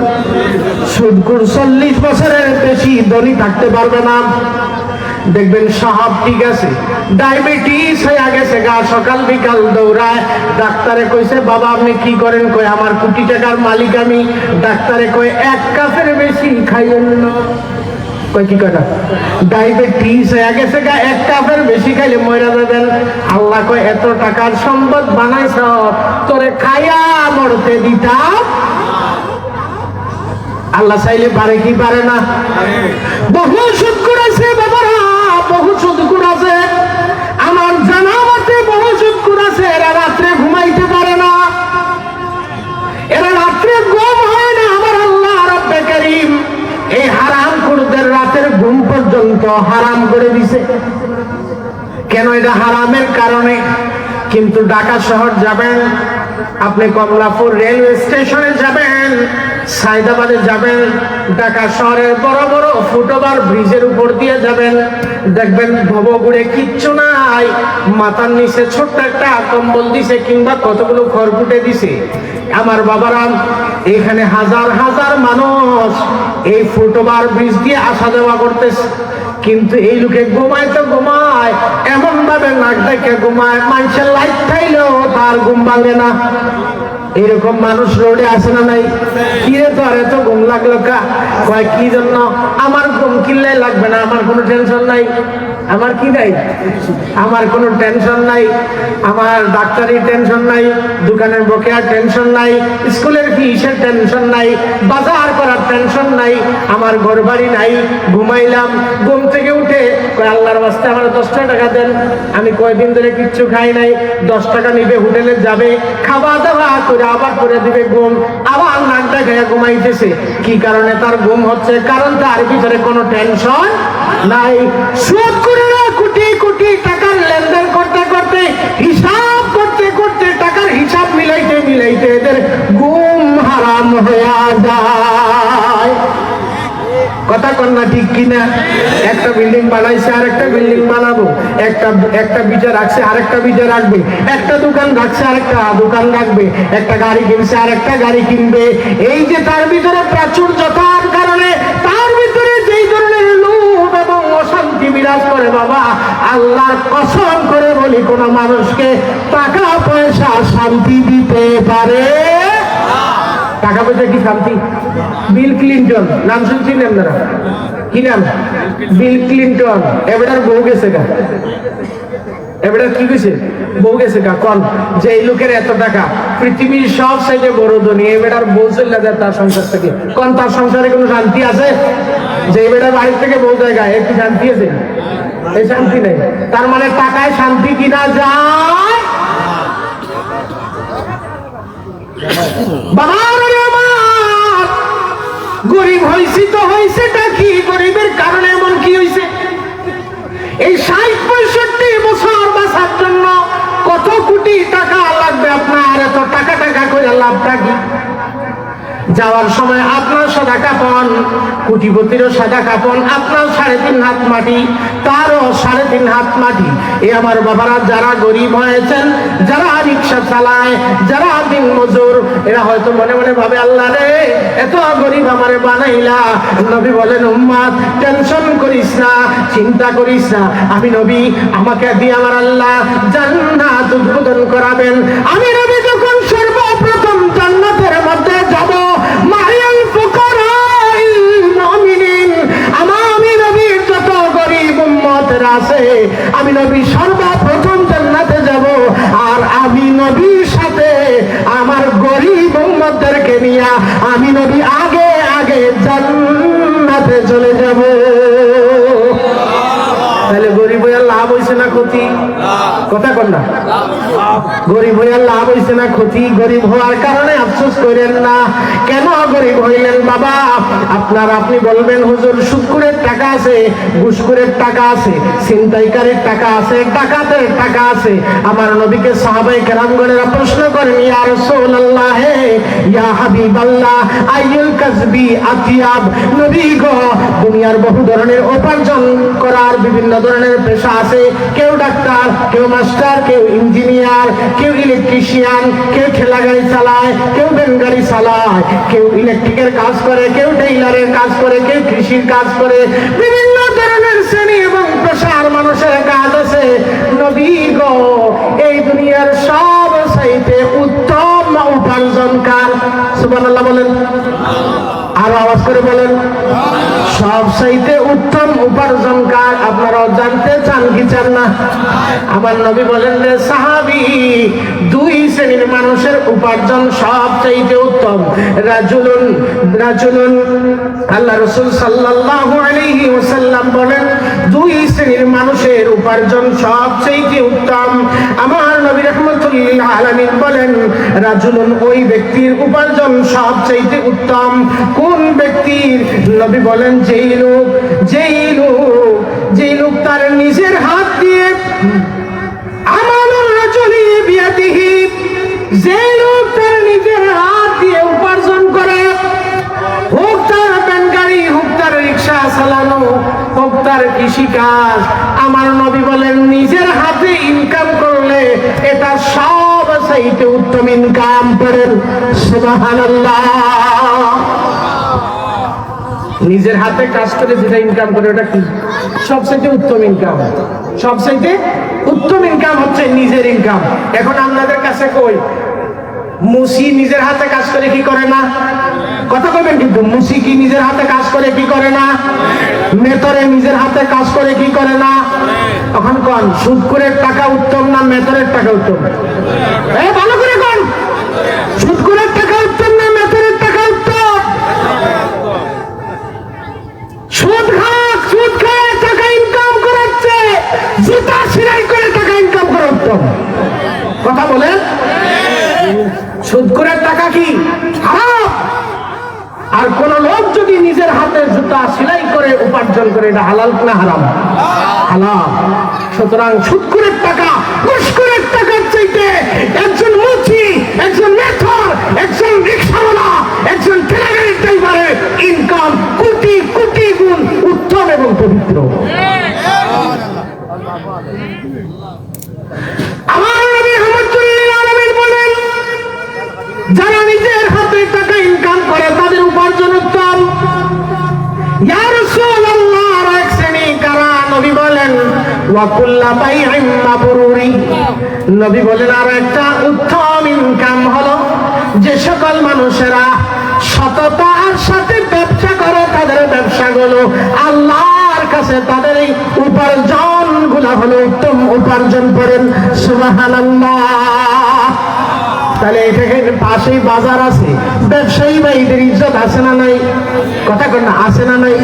সুদখোর 40 বছরের বেশি ধনী থাকতে পারবে না। দেখবেন সাহাব ঠিক আছে, ডায়াবেটিস হয়ে গেছে গা, সকাল বিকাল দৌড়ায়। ডাক্তারে কইছে, বাবা আপনি কি করেন? কই আমার কোটি টাকার মালিক আমি। ডাক্তারে কই 1 কাপের বেশি খাইয়েন না। কই কি কয় না, ডায়াবেটিস হয়ে গেছে গা, 1 কাপের বেশি খাইলে মরে যাবেন। আল্লাহ কয় এত টাকার সম্পদ বানাইছ, তোরে খাইয়া মরতে দিতাম। আল্লাহ চাইলে পারে কি পারে না? বহু সুদখোর আছে বাবারা, বহু সুদখোর আছে। আমার জানা মতে বহু সুদখোর আছে, এরা রাত্রে ঘুমাইতে পারে না, এরা রাত্রে ঘুম হয় না। আমার আল্লাহ রব্বে কারীম এই হারামখোরদের রাতের ঘুম পর্যন্ত হারাম করে দিছে। কেন? এটা হারামের কারণে। কিন্তু ঢাকা শহর যাবেন আপনি, কমলাপুর রেলওয়ে স্টেশনে যাবেন, সায়দাবাদে যাবেন, ঢাকা শহরের বড় বড় ফুটওভার ব্রিজের উপর দিয়ে যাবেন, দেখবেন ভবঘুরে কিচ্ছু নাই, মাথার নিচে ছোট্ট একটা কম্বল দিছে কিংবা কতগুলো খড়কুটে দিছে। আমার বাবারা, এখানে হাজার হাজার মানুষ এই ফুটওভার ব্রিজ দিয়ে আসা যাওয়া করতেছে। কিন্তু এই লোকে ঘুমায় তো ঘুমায়, এমন ভাবে নাক দেখে ঘুমায়, মানুষের লাইট খাইলেও তার ঘুম ভাঙে না। এরকম মানুষ রোডে আসে না নাই? কিরে তো আর এত ঘুম লাগলো কা? কয় কি জন্য? আমার ঘুম কিনলে লাগবে না, আমার কোনো টেনশন নাই। আমার কি নাই? আমার কোনো টেনশন নাই। আমার ডাক্তারি টেনশন নাই, দোকানের বকেয়ার টেনশন নাই, স্কুলের ফিসের টেনশন নাই, বাজার করার টেনশন নাই, আমার ঘর বাড়ি নাই। ঘুমাইলাম, ঘুম থেকে উঠে কয় আল্লাহর ওয়াস্তে আমার 10 টাকা দেন। আমি কয়দিন ধরে কিচ্ছু খাই নাই, 10 টাকা নিবে, হোটেলে যাবে, খাওয়া দাওয়া করে আবার করে দিবে ঘুম, আবার নাকটা খেয়ে ঘুমাইতেছে। কি কারণে তার ঘুম হচ্ছে? কারণ তার ভিতরে কোনো টেনশন নাই। সুদ করে কোটি কোটি টাকার লেনদেন করতে করতে, হিসাব করতে করতে, টাকার হিসাব মিলাইতে মিলাইতে এদের ঘুম হারাম হয়ে যায়। কথা কন্যা ঠিক কিনা? একটা বিল্ডিং বানাইছে, আরেকটা বিল্ডিং বানাবো, একটা বিজা রাখছে, আরেকটা বিজা রাখবে, একটা দোকান রাখছে, আরেকটা দোকান রাখবে, একটা গাড়ি কিনছে, আরেকটা গাড়ি কিনবে। এই যে তার ভিতরে প্রাচুর্যতার কারণে তার বিরাজ করে বাবা, আল্লাহর কসম করে বলি কোন মানুষকে টাকা পয়সা শান্তি দিতে পারে? টাকা পয়সা কি শান্তি? বিল ক্লিন্টন নাম শুনছেন আপনারা? কি নাম? Bill Clinton. এবারে বউ গেছে গা, এবারে কি কইছে? বউ গেছে গা। কোন যে এই লোকের এত টাকা, পৃথিবীর সব সাইডে বড় ধনী, এবারে বউ চলে যায় তার সংসার থেকে। কোন তার সংসারে কোনো শান্তি আছে? যে এবারে বাড়ি থেকে বউ জায়গা একটু শান্তি আছে? এই শান্তি নেই। তার মানে টাকায় শান্তি কিনা যায়? গরিব হয়েছি তো হয়েছেটা কি? গরিবের কারণে এমন কি হয়েছে? এই ৬০-৬৫ বছর বাঁচার জন্য কত কোটি টাকা লাগবে আপনার? এত টাকা টাকা করে লাভটা কি? যাওয়ার সময় আপনার সাদা কাপন, কোটিপতিরও সাদা কাপন, আপনার ৩.৫ হাত মাটি, তারও ৩.৫ হাত মাটি। এ আমার বাবারা, যারা গরিব হয়েছেন, যারা রিক্সা চালায়, যারা দিন মজুর, এরা হয়তো মনে মনে ভাবে আল্লাহ রে, এত গরিব আমারে বানাইলা। নবী বলেন উম্মত টেনশন করিস না, চিন্তা করিস না, আমি নবী, আমাকে দিয়ে আমার আল্লাহ জান্নাত উদ্বোধন করাবেন। আমি নবী যখন সর্বপ্রথম জান্নাতের মধ্যে যাব, মারিয়াল ফুকারাইল মুমিনিন, আমি নবীর যত গরিব উম্মতের আছে, আমি নবী সর্বপ্রথম জান্নাতে যাব। আর আমি নবীর সাথে আমার গরিব উম্মতদেরকে নিয়ে আমি নবী আগে আগে জান্নাতে চলে যাব। তাহলে গরিব হইয়া লাভ হইছে না ক্ষতি? কথা কর না। গরিব হইয়া লাভ হইছে না ক্ষতি? গরিব হওয়ার কারণে আফসোস করেন না। কেন গরিব হইলেন বাবা? আপনি বলবেন হুজুর সুদখোরের টাকা আছে, ঘুষখোরের টাকা আছে, ছিনতাইকারীর টাকা আছে, ডাকাতের টাকা আছে। আমার নবীকে সাহাবায়ে কেরামগণেরা প্রশ্ন করেন, ইয়া রাসূলুল্লাহ, ইয়া হাবিবাল্লাহ, আইয়ুল কাসবি আতিয়াব? নবী গো, দুনিয়ার বহু ধরনের উপার্জন করার বিভিন্ন ধরনের পেশা আছে। কেউ ডাক্তার, কেউ মাস্টার, কেউ ইঞ্জিনিয়ার, কেউ ইলেকট্রিশিয়ান, কেউ ঠেলা গাড়ি চালায়, কেউ ভ্যান গাড়ি চালায়, কেউ ইলেকট্রিকের কাজ করে, কেউ টেইলারের কাজ করে, কেউ কৃষির কাজ করে। বিভিন্ন ধরনের শ্রেণী এবং পেশার মানুষের কাজ আছে। নবী গো, এই দুনিয়ার সব চাইতে উত্তম উপার্জনকার, সুবহানাল্লাহ বলেন, আরো আওয়াজ করে বলেন, সব চাইতে উত্তম উপার্জনকার আপনারাও জানতে চান কি চান না? আমার নবী বলেন রে সাহাবী, দুই শ্রেণীর মানুষের উপার্জন সব চাইতে উত্তম। রাজুলুন, আল্লাহ রাসূল সাল্লাল্লাহু আলাইহি ওয়াসাল্লাম বলেন, দুই শ্রেণীর মানুষের উপার্জন সব চাইতে উত্তম। আমার নবী রাহমাতুল লিল আলামিন বলেন, রাজুলুন, ওই ব্যক্তির উপার্জন সব চাইতে উত্তম। কোন ব্যক্তির? নবী বলেন, যেই লোক তার নিজের হাত দিয়ে, আমানুর রাজুলি বিয়াদিহি, যেই লোক তার নিজের হাত দিয়ে উপার্জন করে, হোক তার ভ্যান গাড়ি, হোক তার রিক্সা চালানো, হোক তার কৃষিকাজ, আমার নবী বলেন নিজের হাতে ইনকাম করলে এটা সব চাইতে উত্তম ইনকাম। করেন সুবহানাল্লাহ। নিজের হাতে কাজ করে যেটা ইনকাম করে ওটা কি? সবচাইতে উত্তম ইনকাম। সবচাইতে উত্তম ইনকাম হচ্ছে নিজের ইনকাম। এখন আপনাদের কাছে কই, মুসি নিজের হাতে কাজ করে কি করে না? কথা কইবেন কিন্তু, মুসি কি নিজের হাতে কাজ করে কি করে না? মেতরে নিজের হাতে কাজ করে কি করে না? এখন কোন সুদখোরের টাকা উত্তম না মেতরের টাকা উত্তম? ভালো করে কোন, সুদখোরের টাকা উত্তম না মেতরের টাকা উত্তম? সুদ খায় টাকা ইনকাম করাচ্ছে, জুতা সেলাই করে টাকা ইনকাম করা উত্তম। কথা বলেন, সুদখোরের টাকা কি হারাম? আর কোন লোক যদি নিজের হাতে জুতা সেলাই করে উপার্জন করে, এটা হালাল না হারাম? হালাল। সুতরাং সুদখোরের টাকা, ঘুষখোরের টাকার চাইতে একজন মুচি, একজন মেথর, একজন রিকশাওয়ালা, একজন ঠেলাগাড়ির ড্রাইভারের ইনকাম কোটি কোটি গুণ উত্তম এবং পবিত্র। আমার নবী রাহমাতুল্লিল আলামিন বলেন, যারা নিজের হাতে টাকা ইনকাম করে তাদের উপার্জন উত্তম। ইয়া রাসূলুল্লাহ, আর এক শ্রেণী কারা? নবী বলেন, ওয়া কুল্লা বাইইন মাবরুরি। নবী বলেন আর একটা উত্তম ইনকাম হলো যে সকল মানুষেরা সততার সাথে ব্যবসা করে তাদের ব্যবসাগুলো আল্লাহর কাছে তাদের এই উপার্জন গুলা হলো উত্তম উপার্জন করেন। সুবহানাল্লাহ। তাহলে এখানে পাশেই বাজার আছে, ব্যবসায়ী ভাইদের ইজ্জত আছে না নাই? কথা কন না, আছে না নাই?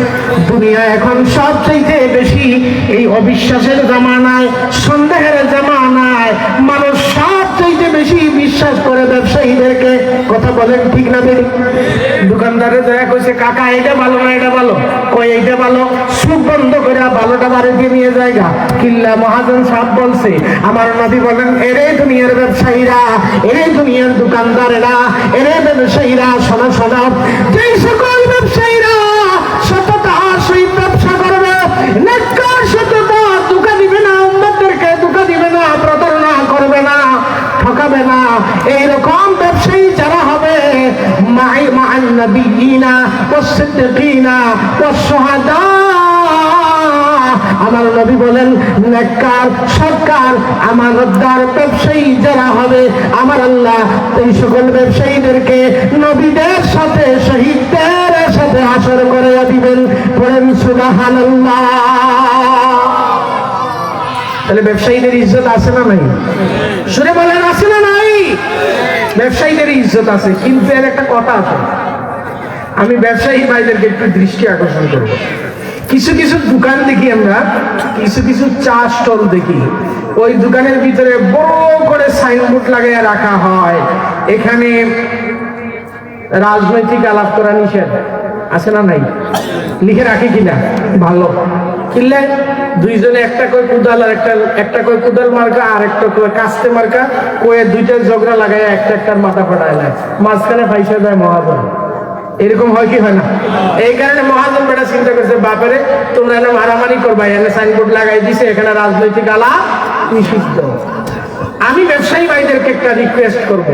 দুনিয়া এখন সবচাইতে বেশি এই অবিশ্বাসের জামানায়, সন্দেহের জামানায় মানুষ সবচাইতে বেশি বিশ্বাস করে ব্যবসায়ীদেরকে। কথা বলেন ঠিক না বেরি? দোকানদারে যারা কইছে কাকা এটা ভালো না এটা ভালো, কয় এইটা ভালো, সুখ বন্ধ করে ভালোটা বাড়িতে নিয়ে যায়গা। কিল্লা মহাজন সাহেব বলছে, আমার নবী বলেন এরে দুনিয়ার ব্যবসায়ীরা, এরে দুনিয়ার দোকানদারেরা, এরে ব্যবসায়ীরা, শোনো শোনো, যে সকল ব্যবসায়ীরা সততার সহিত ব্যবসা করবে, নেককার সততা, ধোঁকা দিবে না, উম্মতদেরকে ধোঁকা দিবে না, প্রতারণা করবে না, ঠকাবে না, এইরকম ব্যবসায়ী যারা হবে মা'আন নাবিয়িনা ওয়াস সিদ্দিকিনা ওয়াস শুহাদা, আমার নবী বলেন নেককার, সৎকার, আমানতদার ব্যবসায়ী যারা হবে আমার আল্লাহ এই সকল ব্যবসায়ীদেরকে নবীদের সাথে, শহীদদের সাথে হাসর করে দিবেন। বলেন সুবহানাল্লাহ। তাহলে ব্যবসায়ীদের ইজ্জত আছে না নাই? শুনে বলেন আছে না নাই? ব্যবসায়ীদের ইজ্জত আছে, কিন্তু এর একটা কথা আছে, আমি ব্যবসায়ী ভাইদেরকে একটু দৃষ্টি আকর্ষণ করবো। কিছু কিছু দোকান দেখি আমরা, কিছু কিছু চা স্টল দেখি, ওই দোকানের ভিতরে বড় করে সাইনবোর্ড লাগিয়ে রাখা হয়, এখানে রাজনৈতিক আলাপ করা নিষেধ। আছে না নাই? লিখে রাখে কিনা? ভালো কিনলে দুইজনে একটা কয় কুদাল আর একটা কয় কুদাল মার্কা আর একটা কয় কাস্তে মার্কা, কয়ে দুইটা ঝগড়া লাগায় একটার মাথা ফাটায় না, মাঝখানে পয়সা যায় মহাজন। এরকম হয় কি হয় না? এই কারণে মহাজন বেটা চিন্তা করছে, বাপারে তোমরা এনে মারামারি করবা, এনে সাইনবোর্ড লাগাই দিছে এখানে রাজনৈতিক আলাপ নিষিদ্ধ। আমি ব্যবসায়ী ভাইদেরকে একটা রিকোয়েস্ট করবো,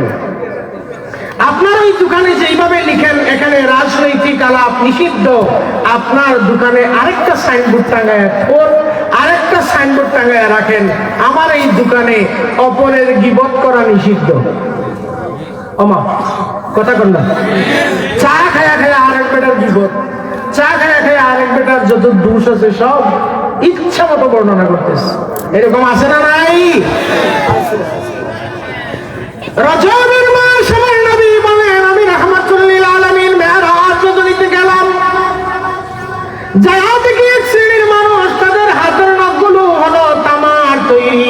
আপনার ওই দোকানে যেইভাবে লিখেন এখানে রাজনৈতিক আলাপ নিষিদ্ধ, আপনার দোকানে আরেকটা সাইনবোর্ড টাঙায়, আরেকটা সাইনবোর্ড টাঙায় রাখেন, আমার এই দোকানে অপরের গীবত করা নিষিদ্ধ। ওমা কথা কন না, চা খায়া খায়া আরেক বেটার গীবত, চা খায়া খায়া আরেক বেটার যত দোষ আছে সব ইচ্ছা মতো বর্ণনা করতেছে। এরকম আছে না নাই? রজবের মাস আমার নবী বলেন, আমি রাহমাতুল লিল আলামিন মেরাজ যদনিতে গেলাম, যারা দেখি এক শ্রেণীর মানুষ তাদের হাতের নখগুলো হলো তামার তৈরি।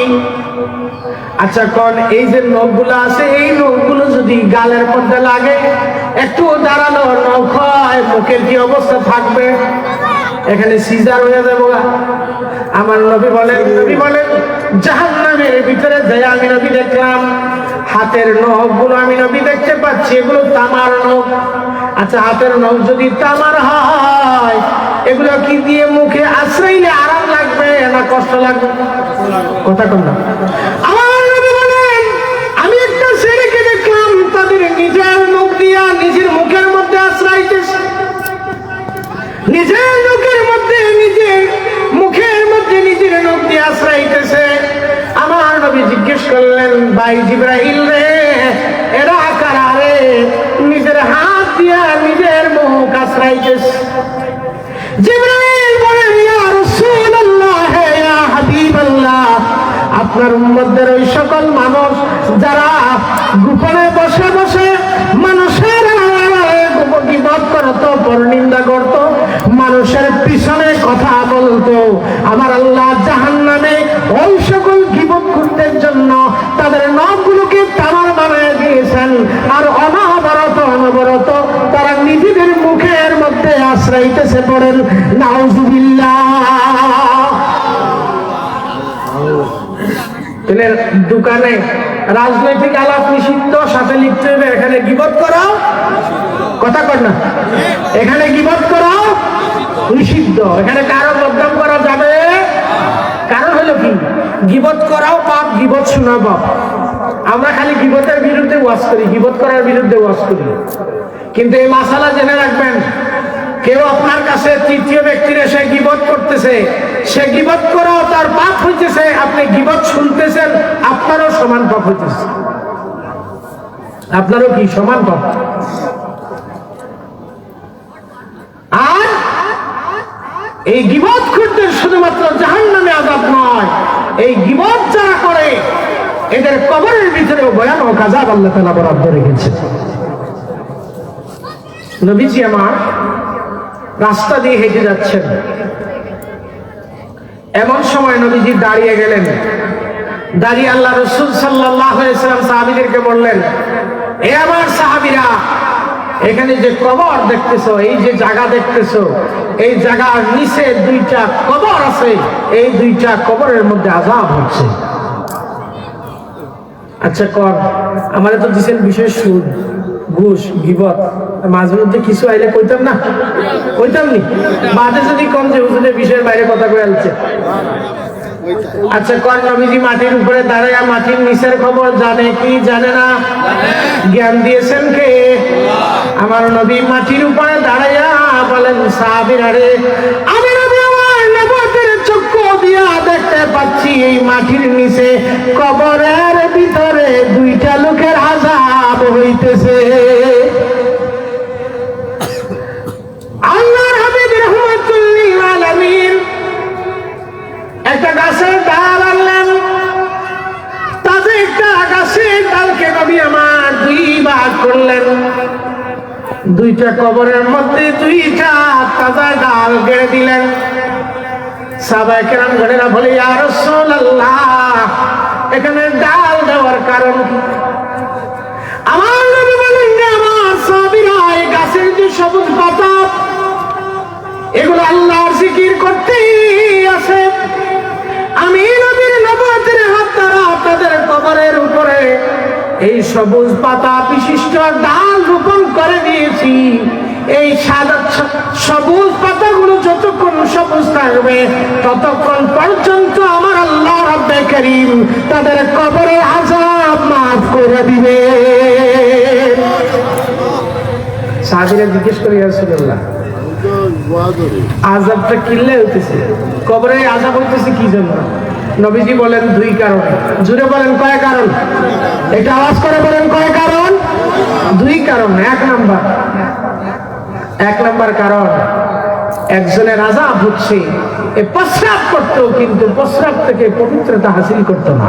আচ্ছা কোন এই যে নখগুলো আছে, এই নখগুলো যদি গালের মধ্যে লাগে, একটু দাঁড়ানো নখ হয়, মুখের কি অবস্থা থাকবে? এখানে সিজার হয়ে যাবো। আমার নবী বলেন জাহান্নামের ভিতরে যাই আমি নবী দেখলাম হাতের নখগুলো, আমি নবী দেখতে পাচ্ছি এগুলো তামার নখ। আচ্ছা হাতের নখ যদি তামার হয়, এগুলো কি দিয়ে মুখে আশ্রইলে আরাম লাগবে না কষ্ট লাগবে? কথা কম না। আমার নবী বলেন আমি একটা ছেলেকে দেখলাম তাদের নিজের মুখ দিয়া নিজের মুখের মধ্যে আশ্রইতেছে, নিজের মুখের মধ্যে নিজের মুখের মধ্যে নিজের নখ দিয়ে আশ্রইতেছে। আমার নবী জিজ্ঞেস করলেন, ভাই জিবরাইল রে, এরা কারা রে নিজের হাত দিয়া নিজের মুখ আশ্রইতেছে? জিবরাইল বলেন, ইয়া রাসূলুল্লাহ, ইয়া হাবিবাল্লাহ, আপনার উম্মতদের ওই সকল মানুষ যারা গোপনে বসে বসে মানুষের গীবত করতো, পরনিন্দা করতো, মানুষের পিছনে কথা বলতো, আমার আল্লাহ জাহান্নামে ওই সকল গীবত করতে জন্য তাদের নখগুলোকে তামার বানিয়ে দিয়েছেন। আর অনবরত তারা নিজেদের মুখের মধ্যে আশ্রইতেছে। পড়েন নাউজুবিল্লাহ। দোকানে রাজনৈতিক আলাপ নিষিদ্ধ, সাথে লিখতে হবে এখানে গীবত করা, কথা কর না, এখানে গীবত করা নিষিদ্ধ, এখানে কারো বদনাম করা যাবে। কারণ হলো কি, গীবত করাও পাপ, গীবত শোনা পাপ। আমরা খালি গীবতের বিরুদ্ধে ওয়াজ করি, গীবত করার বিরুদ্ধে ওয়াজ করি, কিন্তু এই মাসালা জেনে রাখবেন, কেউ আপনার কাছে তৃতীয় ব্যক্তির এসে গীবত করতেছে, সে গীবত করা তার পাপ হইতেছে, আপনি গীবত শুনতেছেন, আপনারও সমান পাপ হইতেছে, আপনারও কি সমান পাপ। আর এই গীবত করতে শুধুমাত্র জাহান্নামে আযাব নয়, এই গীবত যারা করে এদের কবরের ভিতরেও ভয়ানক আযাব আল্লাহ তাআলা বরাদ্দ রেখেছেন। নবীজি আমার রাস্তা দিয়ে হেঁটে যাচ্ছেন, এমন সময় নবীজি দাঁড়িয়ে গেলেন। দাঁড়িয়ে আল্লাহ রাসূল সাল্লাল্লাহু আলাইহি ওয়াসাল্লাম সাহাবীদেরকে বললেন, এ আমার সাহাবীরা, এখানে যে কবর দেখতেছো, এই যে জায়গা দেখতেছো, এই জায়গার নিচে দুইটা কবর আছে, এই দুইটা কবরের মধ্যে আযাব হচ্ছে। আচ্ছা কর, আমারে তো দিছেন বিশেষ সুদ, ঘুষ, গীবত, মাঝে মধ্যে কিছু আইলে কইতাম না, কইতাম নি, বাদে যদি কম যে হুজুরের বিষয়ের বাইরে কথা কয়ে আলছে। আচ্ছা কর, নবীজি মাটির উপরে দাঁড়ায় মাটির নিচের খবর জানে কি জানে না? জ্ঞান দিয়েছেন কে? আমার নবী মাটির উপরে দাঁড়াইয়া বলেন, সাহাবীরা রে, আমি নবী আমার নবুয়তের চক্ষু দিয়া দেখতে পাচ্ছি এই মাটির নিচে কবরের ভিতরে দুইটা লোকের আযাব হইতেছে। আল্লাহর হাবিব রাহমাতুল লিল আলামিন একটা গাছের ডাল আনলেন, তাতে একটা গাছের ডালকে নবী আমার দুই ভাগ করলেন, দুইটা কবরের মধ্যে দুইটা তাজা ডাল গেড়ে দিলেন। সাহাবায়ে কেরাম গণেরা বলে, ইয়া রাসূলুল্লাহ, এখানে ডাল দেওয়ার কারণ কি? আমার নবী বলেন, আমার সাহাবীরা, এই গাছের যে সবুজ পাতা, এগুলো আল্লাহর জিকির করতেই আছে। আমি নবীর নবুয়তের হাত দ্বারা আপনাদের কবরের উপরে এই সবুজ পাতা বিশিষ্ট ডাল রোপণ করে দিয়েছি। এই সাদা সবুজ পাতাগুলো যতক্ষণ সবুজ থাকবে ততক্ষণ পর্যন্ত আমার আল্লাহ রাব্বে কারীম তাদের কবরের আযাব মাফ করে দিবে। সাহাবীরা জিজ্ঞেস করে, ইয়া রাসূলুল্লাহ, আযাবটা কিল্লে হইতেছে, কবরে আযাব হইতেছে কি জন্য? নবীজি বলেন, দুই কারণ। জুড়ে বলেন, কয় কারণ? এটা আওয়াজ করে বলেন, কয় কারণ? দুই কারণ। এক নাম্বার কারণ, একজনের আযাব হচ্ছে এ প্রস্রাব করতো, কিন্তু প্রস্রাব থেকে পবিত্রতা হাসিল করতো না।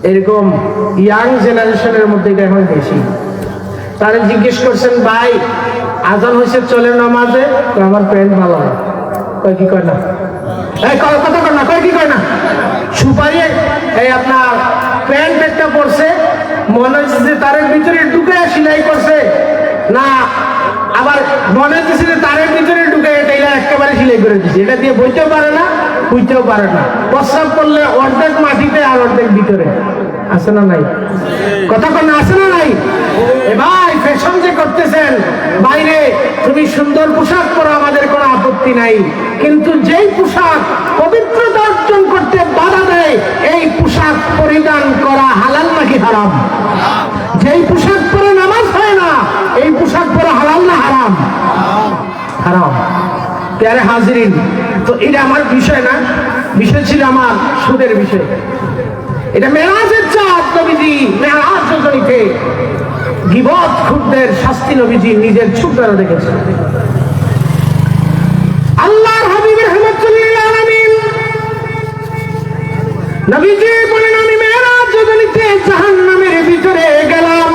এরকম ইয়াং জেনারেশনের মধ্যে এটা এখন বেশি। তারা জিজ্ঞেস করছেন, ভাই আজান হয়েছে, চলে নামাজে? আমার প্যান্ট ভালো না। কয় কি কয় না? কথা কয় না, কয় কি কয় না? সুপারি এই আপনার প্যান্ট একটা পরছে, মনে হচ্ছে যে তারের ভিতরে ঢুকে সেলাই করছে না, আবার মনে হচ্ছে যে তারের ভিতরে ঢুকে টেইলার একেবারে সেলাই করে দিচ্ছে। এটা দিয়ে বইতেও পারে না, বুঝতেও পারে না। প্রস্রাব করলে অর্ধেক মাটিতে আর অর্ধেক ভিতরে। আছে না নাই? কথা কয় না, আছে না নাই? ভাই ফ্যাশন যে করতেছেন বাইরে, তুমি সুন্দর পোশাক পরো, আমাদের কোনো আপত্তি নাই, কিন্তু যেই পোশাক পবিত্রতা অর্জন করতে বাধা দেয়, এই পোশাক পরিধান করা হালাল নাকি হারাম? যেই পোশাক পরে নামাজ হয় না, এই পোশাক পরে হালাল না হারাম? হারাম। প্যারে হাজিরিন, তো এটা আমার বিষয় না, বিষয় ছিল আমার সুদের বিষয়। এটা মেরাজের চাঁদ, নবীজি মেরাজ রজনীতে গীবত খুরদের শাস্তি নবীজি নিজের চোখ দ্বারা দেখেছেন। আল্লাহর হাবিব রাহমাতুল লিল আলামিন নবীজি বলেন, আমি মেরাজ রজনীতে জাহান্নামের ভিতরে গেলাম।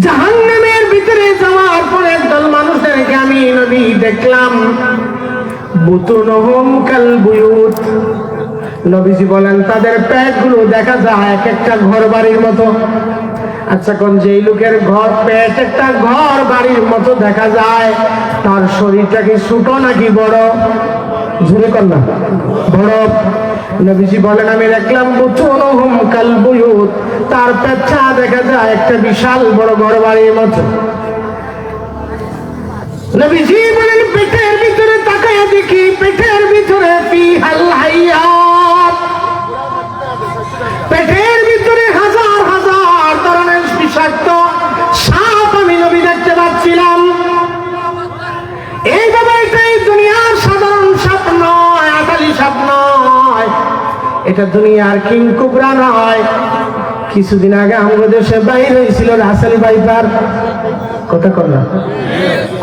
জাহান্নামের ভিতরে যাওয়ার পরে একদল মানুষদেরকে আমি নবী দেখলাম, বুতুনহুম কাল বুয়ুত। নবীজি বলেন, তাদের পেটগুলো দেখা যায় এক একটা ঘর বাড়ির মতো। আচ্ছা কোন যেই লোকের ঘর পেট একটা ঘর বাড়ির মতো দেখা যায়, তার শরীরটা কি ছোট নাকি বড়? জুড়ে কর না, বড়। নবীজি বলেন, আমি দেখলাম বুতুনহুম কাল বুয়ুত, তার পেটটা দেখা যায় একটা বিশাল বড় ঘর বাড়ির মতো। নবীজি বলেন, পেটের ভিতরে তাকায় দেখি, পেটের ভিতরে ফিহাল হাইয়াত, পেটের ভিতরে হাজার হাজার ধরনের বিষাক্ত সাপ আমি নবী দেখতে পাচ্ছিলাম। এইভাবে এটাই দুনিয়ার সাধারণ এটা দুনিয়ার কিং কুবরা নয়। কিছুদিন আগে আমাদের দেশে বাইর হয়েছিল রাসেল ভাইপার, কথা কন্যা,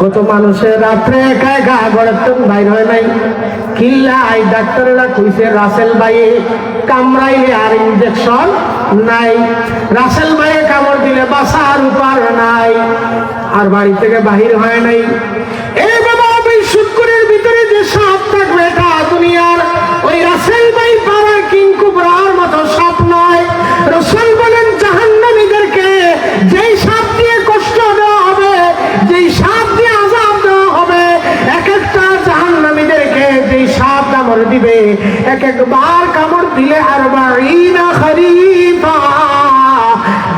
কত মানুষের রাত্রে একা একা ঘরের তো বাইর হয় নাই। কিল্লাই ডাক্তাররা কইছে রাসেল ভাইয়ে কামড়াইলে আর ইনজেকশন নাই, রাসেল ভাইয়ে কামড় দিলে বাঁচার উপায় নাই, আর বাড়ি থেকে বাহির হয় নাই। এই বাবা ওই শুক্রের ভিতরে যে সাপ থাকবে এটা দুনিয়ার ওই রাসেল ভাই পাড়া কিং কুবরার মতো সাপ নয়। রাসূল বলেন জাহান্নামীদেরকে যেই সাপ দিয়ে কষ্ট দেওয়া হবে, যেই সাপ দিয়ে আযাব দেওয়া হবে, এক একটা জাহান্নামীদেরকে যেই সাপ কামড় দিবে, এক একবার কামড় দিলে 40 খরিফা,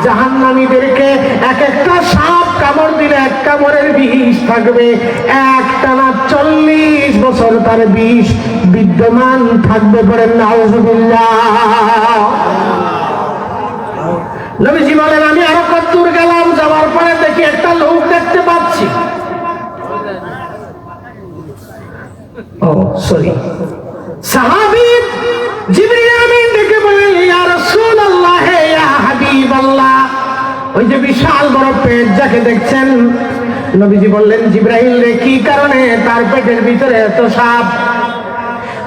জাহান্নামীদেরকে এক একটা সাপ কামড় দিলে এক কামড়ের বিষ থাকবে, একটানা 40 বছর তার বিষ বিদ্যমান থাকবে। বলেন নাউযুবিল্লাহ। নবীজি বলেন আমি আরো কত দূর গেলাম, যাওয়ার পরে দেখি একটা লোক দেখতে পাচ্ছি। ও সরি, সাহাবী জিবরিল আমিন ডেকে বলেন ইয়া রাসূলুল্লাহ ইয়া হাবিবাল্লাহ, ওই যে বিশাল বড় পেট যাকে দেখছেন, নবীজি বললেন জিবরাইল রে কি কারণে তার পেটের ভিতরে এত সাপ?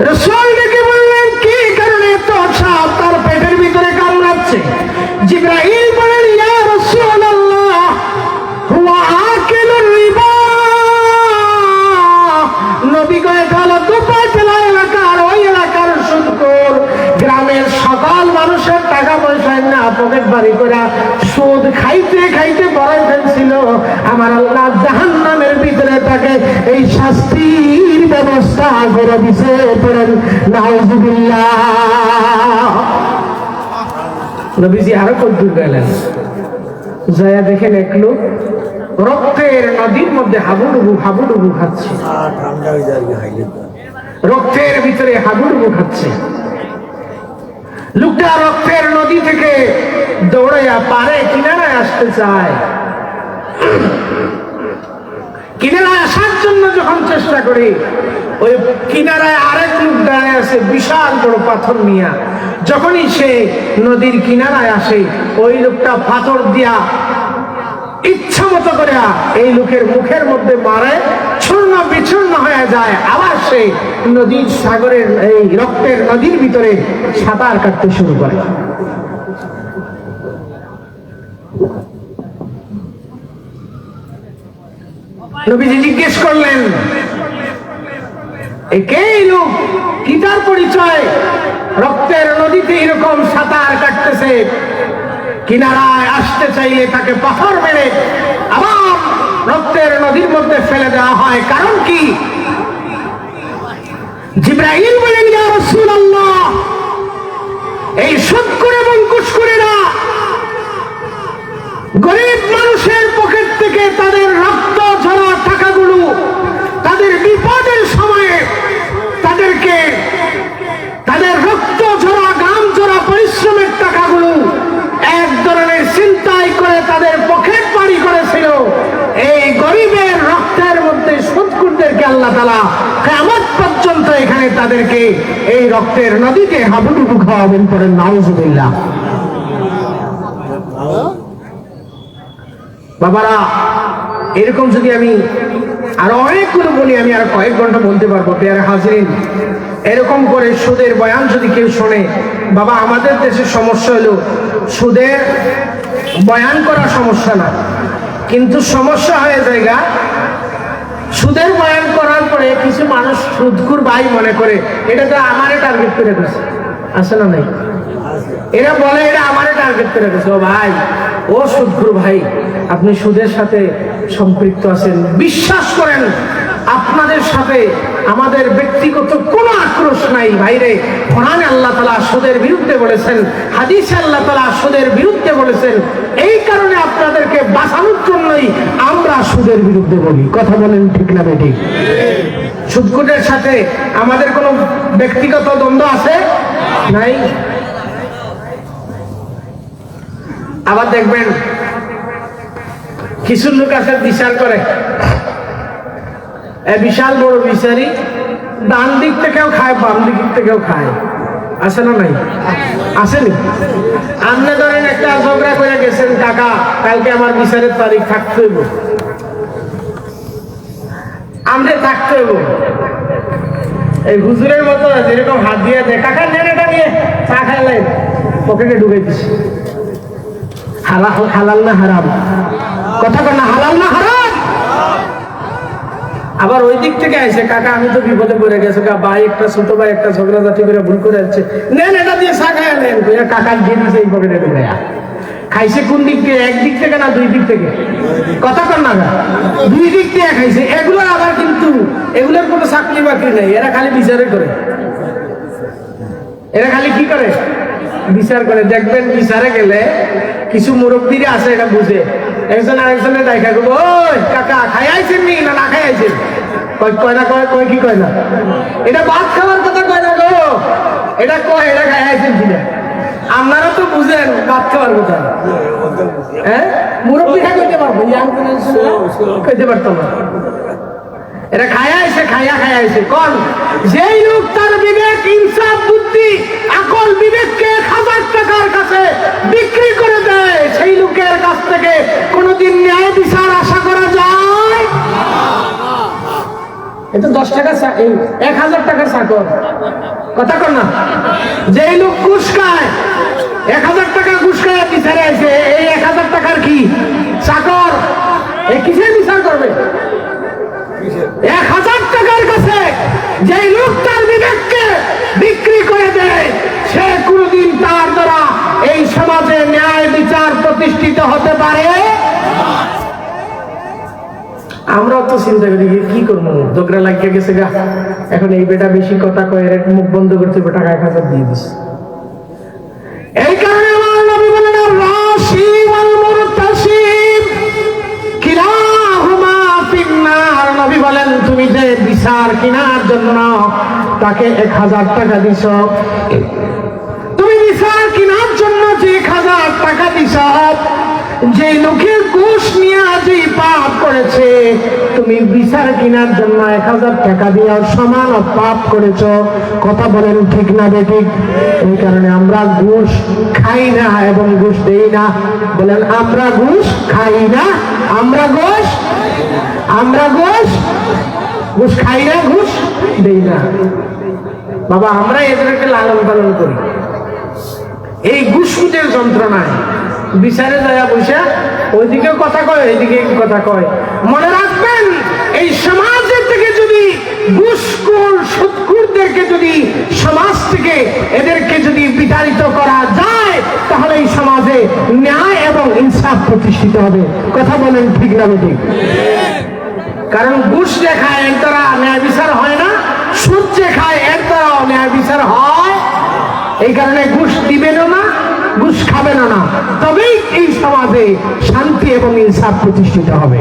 রাসূল ডেকে বললেন কি কারণে এত সাপ তার পেটের ভিতরে কামড়াচ্ছে? জিবরাইল বলেন ইয়া রাসূলুল্লাহ হুয়া আকিলুর রিবা, নবী গো এটা হলো দুপাটলা এলাকার, ওই এলাকার সুদখোর, গ্রামের সকল মানুষের টাকা পয়সা না পকেট বাড়ি করে সুদ খাইতে খাইতে বড়াই ফেলছিল। আমার আল্লাহ জাহান্নামের ভিতরে তাকে এই শাস্তির ব্যবস্থা করে দিছে। পড়েন নাউযুবিল্লাহ। নবীজি আরো কত দূর গেলেন, যায়া দেখেন এক লোক রক্তের নদীর মধ্যে হাবুডুবু হাবুডুবু খাচ্ছে, রক্তের ভিতরে হাবুডুবু খাচ্ছে। লোকটা রক্তের নদী থেকে দৌড়াইয়া পারে কিনারায় আসতে চায়, কিনারায় আসার জন্য যখন চেষ্টা করে, ওই কিনারায় আরেক লোক দাঁড়ায় আছে বিশাল বড় পাথর নিয়া। যখনই সে নদীর কিনারায় আসে, ওই লোকটা পাথর দিয়া ইচ্ছা মতো করে এই লোকের মুখের মধ্যে মারে, চূর্ণ বিচূর্ণ হয়ে যায়। আবার সে নদীর সাগরের এই রক্তের নদীর ভিতরে সাঁতার কাটতে শুরু করে। নবীজি জিজ্ঞেস করলেন কে লোক, কি তার পরিচয়? রক্তের নদীতে এরকম সাঁতার কাটতেছে, কিনারায় আসতে চাইলে তাকে পাথর মেরে আবার রক্তের নদীর মধ্যে ফেলে দেওয়া হয়, কারণ কি? জিবরাইল বলেন ইয়া রাসূলুল্লাহ, এই সুদখোর এবং ঘুষখোরেরা গরিব মানুষের পকেট থেকে তাদের রক্ত ঝরা টাকাগুলো তাদের বিপদের সময়ে তাদেরকে তাদের রক্ত ঝরা ঘাম ঝরা পরিশ্রমের টাকাগুলো এক ধরনের চিন্তাই করে তাদের পকেট পাড়ি করেছিল। এই গরিবের রক্তের মধ্যে সুদখোরদেরকে আল্লাহ তাআলা কিয়ামত পর্যন্ত এখানে তাদেরকে এই রক্তের নদীতে হাবুডুবু খাওয়াবেন। পড়েন নাউযুবিল্লাহ। বাবারা, এরকম যদি আমি আরো অনেকগুলো বলি, আমি আর কয়েক ঘন্টা বলতে পারবো। পেয়ারে হাজিরিন, এরকম করে সুদের বয়ান যদি কেউ শোনে, বাবা আমাদের দেশের সমস্যা হলো সুদের বয়ান করা সমস্যা না, কিন্তু সমস্যা হয়ে জায়গা সুদের বয়ান করার পরে কিছু মানুষ সুদখোর ভাই মনে করে এটা তো আমারে টার্গেট করে দিচ্ছে, আছে না নাই? এরা বলে এটা আমারে টার্গেট করে দিচ্ছে। ও ভাই, ও সুদখোর ভাই, আপনি সুদের সাথে সম্পৃক্ত আছেন, বিশ্বাস করেন আপনাদের সাথে আমাদের ব্যক্তিগত কোনো আক্রোশ নাই ভাইরে। কোরআনে আল্লাহ তাআলা সুদের বিরুদ্ধে বলেছেন, হাদিসে আল্লাহ তাআলা সুদের বিরুদ্ধে বলেছেন। এই কারণে আপনাদেরকে বাঁচানোর জন্যই আমরা সুদের বিরুদ্ধে বলি। কথা বলেন ঠিক না বেঠিক? সুদখোরের সাথে আমাদের কোনো ব্যক্তিগত দ্বন্দ্ব আছে? নাই। আবার দেখবেন কিছু লোক আছে বিচার করে, বিশাল বড় বিচারি, ডান দিক থেকেও খায় বাম দিক থেকেও খায়। আছে না নাই? আসেনি? আপনি ধরেন একটা ঝগড়া করে গেছেন, কাকা কালকে আমার বিচারের তারিখ থাকতে হইব, আমরা থাকতে হইব। এই হুজুরের মতো যেরকম হাত দিয়ে দেয়, কাকা নেন এটা নিয়ে চা খাইলেন, পকেটে ঢুকে দিস। হালাল না হারাম? কথা কর না, হালাল না হারাম? আবার ওই দিক থেকে আইসে, কাকা আমি তো বিপদে পড়ে গেছে, ভাই একটা ছোট ভাই একটা ঝগড়া জাতি করে ভুল করে যাচ্ছে, নেন এটা দিয়ে চা খাইলেন, কাকা দিয়ে দিছে এই পকেটে ঢুকে। খাইছে কোন দিক থেকে? একদিক থেকে না দুই দিক থেকে? কথা কর না, দুই দিক থেকে খাইছে। এগুলো আবার কিন্তু এগুলোর কোনো চাকরি বাকরি নেই, এরা খালি বিচারে করে। এরা খালি কি করে? বিচার করে। দেখবেন বিচারে গেলে কিছু মুরব্বীরা আছে, এটা বুঝে, একজন আরেকজনের দেখা করবো, ওই কাকা খাই আইছেন নি না না খাই আইছেন? কয় না, কয় কি কয় না? এটা ভাত খাওয়ার কথা কয় না গো, এটা কয় এটা খাই আইছেন কিনা। আপনারা তো বুঝেন ভাত খাওয়ার কথা, হ্যাঁ মুরব্বীরা কইতে পারবো, কইতে পারতো না। এটা খায়া আইছে কোন? যেই লোক তার বিবেক, ইনসাফ, বুদ্ধি, আকল, বিবেককে 1000 টাকার কাছে বিক্রি করে দেয়, সেই লোকের কাছ থেকে কোনোদিন ন্যায় বিচার আশা করা যায়? এটা 10 টাকা, 1000 টাকার চাকর। কথা কর না। যেই লোক ঘুষ খায়, 1000 টাকা ঘুষ খায় বিচারে আইছে, এই 1000 টাকার কি চাকর? এই কিসের বিচার করবে? 1000 টাকার কাছে যে লোক তার বিবেককে বিক্রি করে দেয়, সে কোনদিন তার দ্বারা এই সমাজে ন্যায় বিচার প্রতিষ্ঠিত হতে পারে? আমরাও তো চিন্তা করি কি করবো, ঝগড়া লাগিয়ে গেছে গা, এখন এই বেটা বেশি কথা কয়, এর মুখ বন্ধ করতে টাকা 1000 দিয়ে দিস। এই কারণে আমার নবী বলেন, রাশি ওয়াল মুরতাশিব কিলাহুমা ফিন্নার। নবী বলেন, তুমি যে বিচার কেনার জন্য তাকে 1000 টাকা দিছ, তুমি বিচার কেনার জন্য যে 1000 টাকা দিছ, যে লোকের ঘুষ নিয়ে যে পাপ করেছে, তুমি বিচার কেনার জন্য 1000 টাকা দিয়ে সমান পাপ করেছ। কথা বলেন ঠিক না বেঠিক? এই কারণে আমরা ঘুষ খাই না এবং ঘুষ দেই না। বলেন, আমরা ঘুষ খাই না, আমরা ঘুষ খাই না, ঘুষ দেই না। বাবা, আমরা এদেরকে লালন পালন করি। এই ঘুষখুটের যন্ত্রণায় বিচারে যায় বসে ওইদিকে কথা কয়, এইদিকে কথা কয়। মনে রাখবেন, এই সমাজের থেকে যদি ঘুষখোর সুদখোরদেরকে যদি সমাজ থেকে এদেরকে যদি বিতাড়িত করা যায়, তাহলে এই সমাজে ন্যায় এবং ইনসাফ প্রতিষ্ঠিত হবে। কথা বলেন ঠিক না বেঠিক? কারণ ঘুষ যে খায় এর দ্বারা ন্যায় বিচার হয় না, সুদ যে খায় এর দ্বারাও ন্যায় বিচার হয়। এই কারণে ঘুষ দিবেন না, ঘুষ খাবেন না, তবেই এই সমাজে শান্তি এবং ইনসাফ প্রতিষ্ঠিত হবে।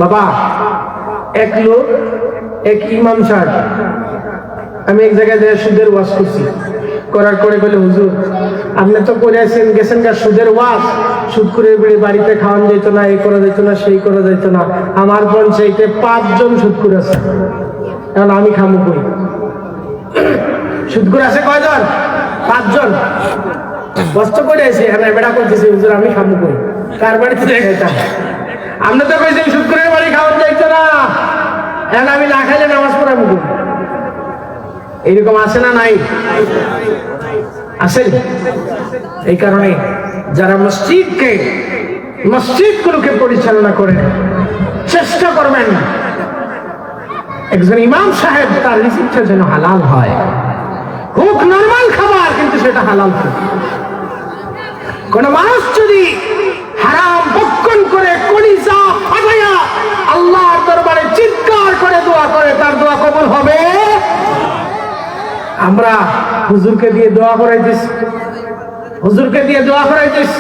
বাবা, এক লোক, এক ইমাম সাহেব, আমি এক জায়গায় সুদের ওয়াজ করছি, করার করে বলে, হুজুর আপনি তো করে আসেন গেছেন গা সুদের ওয়াজ, সুদ করে বাড়িতে খাওয়ানো যেত না, এই করা যেত না, সেই করা যেত না। আমার পঞ্চায়েতে 5 জন সুদ করে আছে, এখন আমি খামু কই? সুদ করে আছে কয়জন? 5 জন। কষ্ট করে এসে এখানে বেড়া করতেছে, হুজুর আমি খামু কই? কার বাড়িতে খাইতাম? আপনি তো কইছেন সুদ করে বাড়ি খাওয়ানো যাইতো না, এখন আমি না খাইলে নামাজ পড়াবো কই? এইরকম আছে না নাই? আসেন। এই কারণে যারা মসজিদগুলোকে পরিচালনা করে, চেষ্টা করবেন একজন ইমাম সাহেব তার রিজিকটা যেন হালাল হয়, হোক নরমাল খাবার, কিন্তু সেটা হালাল হোক। কোন মানুষ যদি হারাম ভক্ষণ করে কলিজা ফাটাইয়া আল্লাহর দরবারে চিৎকার করে দোয়া করে, তার দোয়া কবুল হবে? আমরা হুজুরকে দিয়ে দোয়া করাইতেছি,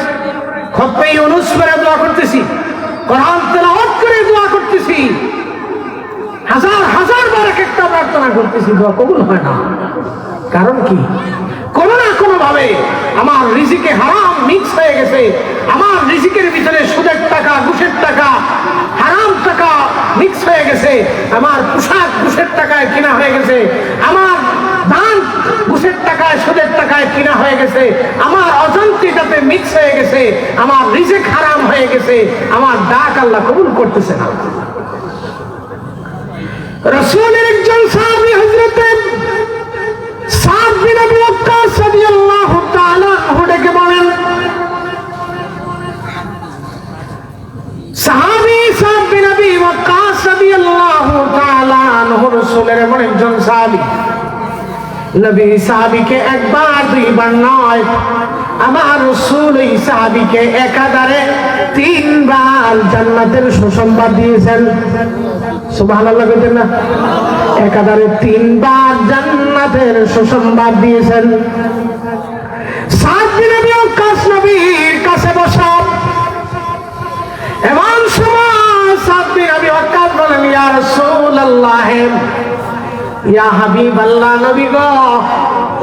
খতবে ইউনূস করে দোয়া করতেছি, কোরআন তেলাওয়াত করে দোয়া করতেছি, হাজার বার একটা প্রার্থনা করতেছি, দোয়া কবুল হয় না। কারণ কি? কোনো না কোনো ভাবে আমার রিজিকে হারাম মিক্স হয়ে গেছে, আমার রিজিকের ভিতরে সুদের টাকা, ঘুষের টাকা, হারাম টাকা মিক্স হয়ে গেছে, আমার পোশাক ঘুষের টাকায় কেনা হয়ে গেছে, আমার ধান ঘুষের টাকায় সুদের টাকায় কিনা হয়ে গেছে, আমার অজান্তিটাতে মিক্স হয়ে গেছে, আমার রিজিক হারাম হয়ে গেছে, আমার ডাক আল্লাহ কবুল করতেছে না। রাসূলের একজন সাহাবী হযরত সাদ বিন আবি ওয়াক্কাস রাদিয়াল্লাহু তাআলা আনহু ডেকে বলেন, সাহাবী সাদ বিন আবি ওয়াক্কাস রাদিয়াল্লাহু তাআলা আনহু রাসূলের এমন একজন সাহাবী, নবী সাহাবীকে একবার দুইবার নয়, আমার রাসূল এই সাহাবীকে একাধারে 3 বার জান্নাতের সুসংবাদ দিয়েছেন। সুবহানাল্লাহ বলেন না? একাধারে 3 বার জান্নাতের সুসংবাদ দিয়েছেন। সাদ বিন আবি ওয়াক্কাস নবীর কাছে বসা, এমন সময় সাদ বিন আবি ওয়াক্কাস বলেন, ইয়া রাসূলুল্লাহ, ইয়া হাবিবাল্লাহ, নবী গো,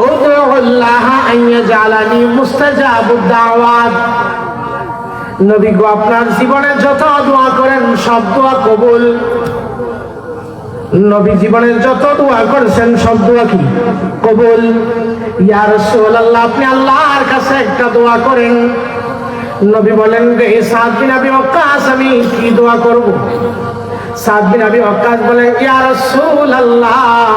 উদউল্লাহ আন ইয়াজআলানি মুস্তাজাবুদ দাওয়াত। নবী গো, আপনার জীবনে যত দোয়া করেন সব দোয়া কবুল। নবী জীবনে যত দোয়া করেছেন সব দোয়া কি কবুল। ইয়া রাসূলুল্লাহ, আপনি আল্লাহর কাছে একটা দোয়া করেন। নবী বলেন, রে সাদ বিন আবি ওয়াক্কাস, আমি কি দোয়া করব? সাদ বিন আবি ওয়াক্কাস বলেন, ইয়া রাসূলুল্লাহ,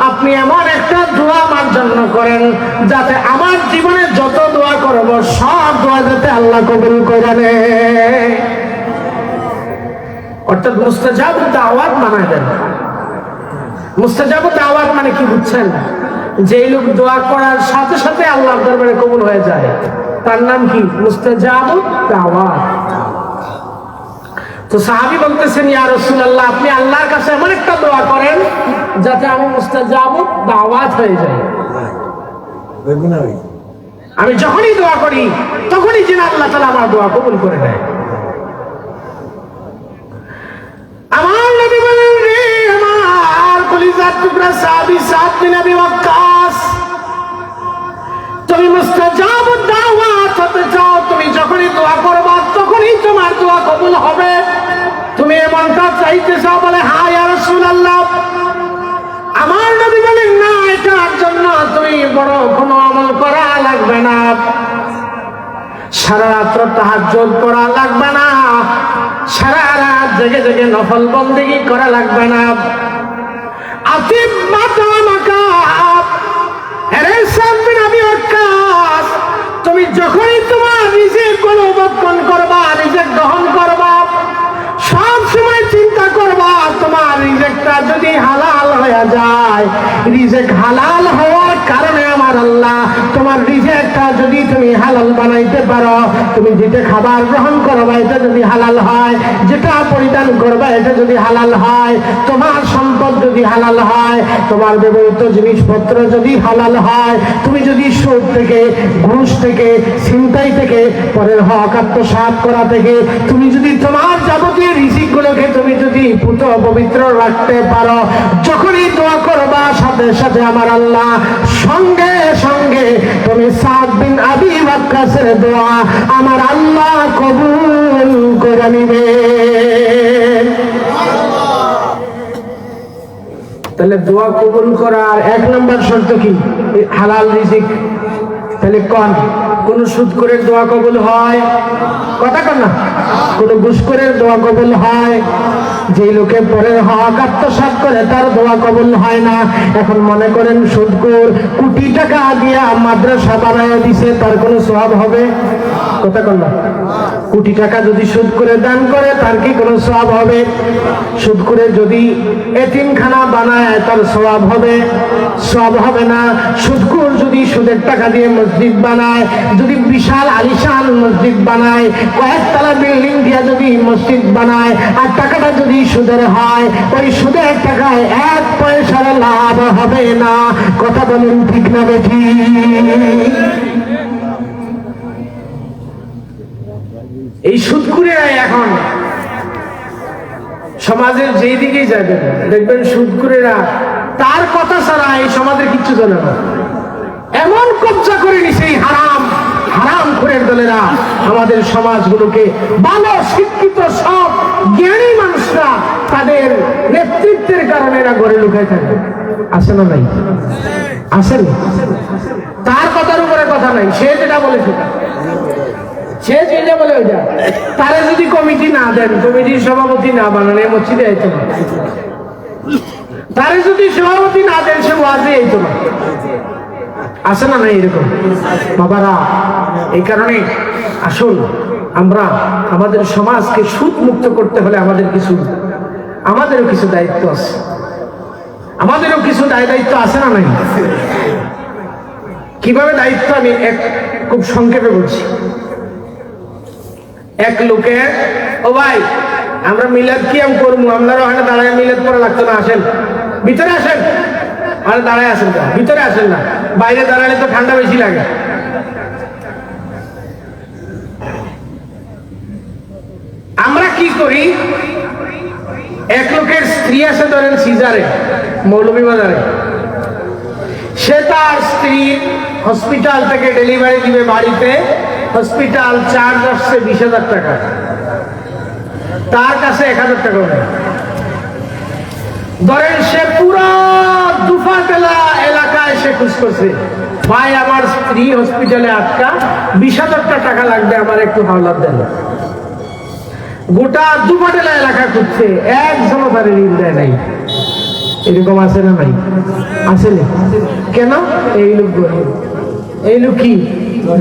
আপনি এমন একটা দোয়া আমার জন্য করেন যাতে আমার জীবনে যত দোয়া করব সব দোয়া যাতে আল্লাহ কবুল করে নেয়। অর্থাৎ মুস্তাজাবুদ দাওয়াত বানায় দেন। মুস্তাজাবুদ দাওয়াত মানে কি বুঝছেন? যেই লোক দোয়া করার সাথে সাথে আল্লাহর দরবারে কবুল হয়ে যায়, তার নাম কি? মুস্তাজাবুদ দাওয়াত। তো সাহাবী বলতেছেন, ইয়া রাসূলুল্লাহ, আপনি আল্লাহর কাছে এমন একটা দোয়া করেন যাতে আমি মুস্তাজাবুদ দাওয়াত হয়ে যাই। আমি যখনই দোয়া করি তখনই যেন আল্লাহ তাআলা আমার দোয়া কবুল করে নেয়। আমার নবী বলেন, রে আমার কলিজার টুকরা সাহাবী সাদ বিন আবি ওয়াক্কাস, তুমি মুস্তাজাবুদ দাওয়াত হতে চাও, তুমি যখনই দোয়া করবা তখনই তোমার দোয়া কবুল হবে। তুমি এমনটা চাইতে চাও? বলে, হ্যাঁ ইয়া রাসূলুল্লাহ। আমার নবী বলেন, না, এটার জন্য তুমি বড় কোনো আমল করা লাগবে না, সারা রাত তাহাজ্জুদ পড়া লাগবে না, সারা রাত জেগে জেগে নফল বন্দেগী করা লাগবে না। আতিব মাতামাকা, আরে সাদ বিন আবি ওয়াক্কাস, তুমি যখনই তোমার রিজিক অনুভক্ষণ করবা, রিজিক গ্রহণ করবা, সব সময় চিন্তা করবা তোমার রিজিকটা যদি হালাল হয়ে যায়, রিজিক হালাল হওয়ার কারণে আমার আল্লাহ তোমার রিজিকটা যদি তুমি হালাল বানাইতে পারো, তুমি যেটা খাবার গ্রহণ করবা এটা যদি হালাল হয়, যেটা পরিধান করবা এটা যদি হালাল হয়, তোমার সম্পদ যদি হালাল হয়, তোমার ব্যবহৃত জিনিসপত্র যদি হালাল হয়, তুমি যদি সুদ থেকে, ঘুষ থেকে, ছিনতাই থেকে, পরের হক আত্মসাৎ করা থেকে তুমি যদি তোমার যাবতীয় রিজিকগুলোকে তুমি যদি পুত পবিত্র রাখতে পারো, যখনই দোয়া করবা সাথে সাথে আমার আল্লাহ সঙ্গে সঙ্গে তুমি সাদ বিন আবি ওয়াক্কাসের দোয়া আমার আল্লাহ কবুল করে নেবেন। তাহলে দোয়া কবুল করার 1 নম্বর শর্ত কি? হালাল রিজিক। তাহলে কোন সুদখোরের দোয়া কবুল হয়? কথা কন না। কোন ঘুষখোরের দোয়া কবুল হয়? যে লোকে পরের হক আত্মসাৎ করে তার দোয়া কবুল হয় না। এখন মনে করেন সুদখোর কোটি টাকা দিয়া মাদ্রাসা বানায় দিছে, তার কোনো সওয়াব হবে? কথা কন না। কোটি টাকা যদি সুদ করে দান করে তার কি কোনো সওয়াব হবে? সুদ করে যদি এতিমখানা বানায় তার সওয়াব হবে? সওয়াব হবে না। সুদখোর যদি সুদের টাকা দিয়ে মসজিদ বানায়, যদি বিশাল আলিশান মসজিদ বানায়, কয়েকতলা বিল্ডিং দিয়ে যদি মসজিদ বানায়, আর টাকাটা যদি সুদের হয়, ওই সুদের টাকায় 1 পয়সার লাভ হবে না। কথা বলেন ঠিক না বেঠিক? এই সুদখোরেরা এখন সমাজের যেই দিকেই যাবেন দেখবেন সুদখোরেরা তার কথা ছাড়া এই সমাজের কিচ্ছু জানে না। এমন কব্জা করে নিছে এই হারামখোরের দলেরা আমাদের সমাজগুলোকে। ভালো শিক্ষিত সব জ্ঞানী মানুষরা তাদের নেতৃত্বের কারণে এরা গড়ে লুকায় থাকে। আছে না নাই? আসেন, তার কথার উপরে কথা নাই, সে যেটা বলে সেটা, সে যেটা বলে ওইটা। তারে যদি কমিটি না দেন, কমিটির সভাপতি না বানান, এই মসজিদে আইতো না। তারে যদি সভাপতি না দেন, সে ওয়াজে আইতো না। আসে না নাই এরকম বাবারা? এই কারণে আসুন আমরা আমাদের সমাজকে সুদ মুক্ত করতে হলে আমাদেরও কিছু দায়িত্ব আছে, আমাদেরও কিছু দায়িত্ব আছে না নাই? কিভাবে দায়িত্ব আমি খুব সংক্ষেপে বলছি। এক লোকে, ও ভাই আমরা মিলাদ কিয়াম করবো, আপনারা ওখানে দাঁড়ায় মিলাদ পড়া লাগতো না, আসেন ভিতরে আসেন। আর দাঁড়ায় আসেন না, ভিতরে আসেন না, বাইরে দাঁড়ালে তো ঠান্ডা বেশি লাগে। আমরা কি করি, এক লোকের স্ত্রী আছে ধরেন সিজারে, মৌলভীবাজারে, সে তার স্ত্রী হসপিটাল থেকে ডেলিভারি দিবে বাড়িতে, হসপিটাল চার্জ আসছে 20,000 টাকা, তার কাছে 1,000 টাকা নেই। ধরেন সে পুরো দুফাটেলা এলাকায় সে খোঁজ করছে, ভাই আমার স্ত্রী হসপিটালে আটকা, 20,000 টাকা লাগবে, আমার একটু হাওলাত দেন। গোটা দুফাটেলা এলাকা খুঁজছে, একজনও তার ঋণ দেয় নাই। এরকম আছে না নাই? আছে না? কেন? এই লোক গরিব, এই লোক কি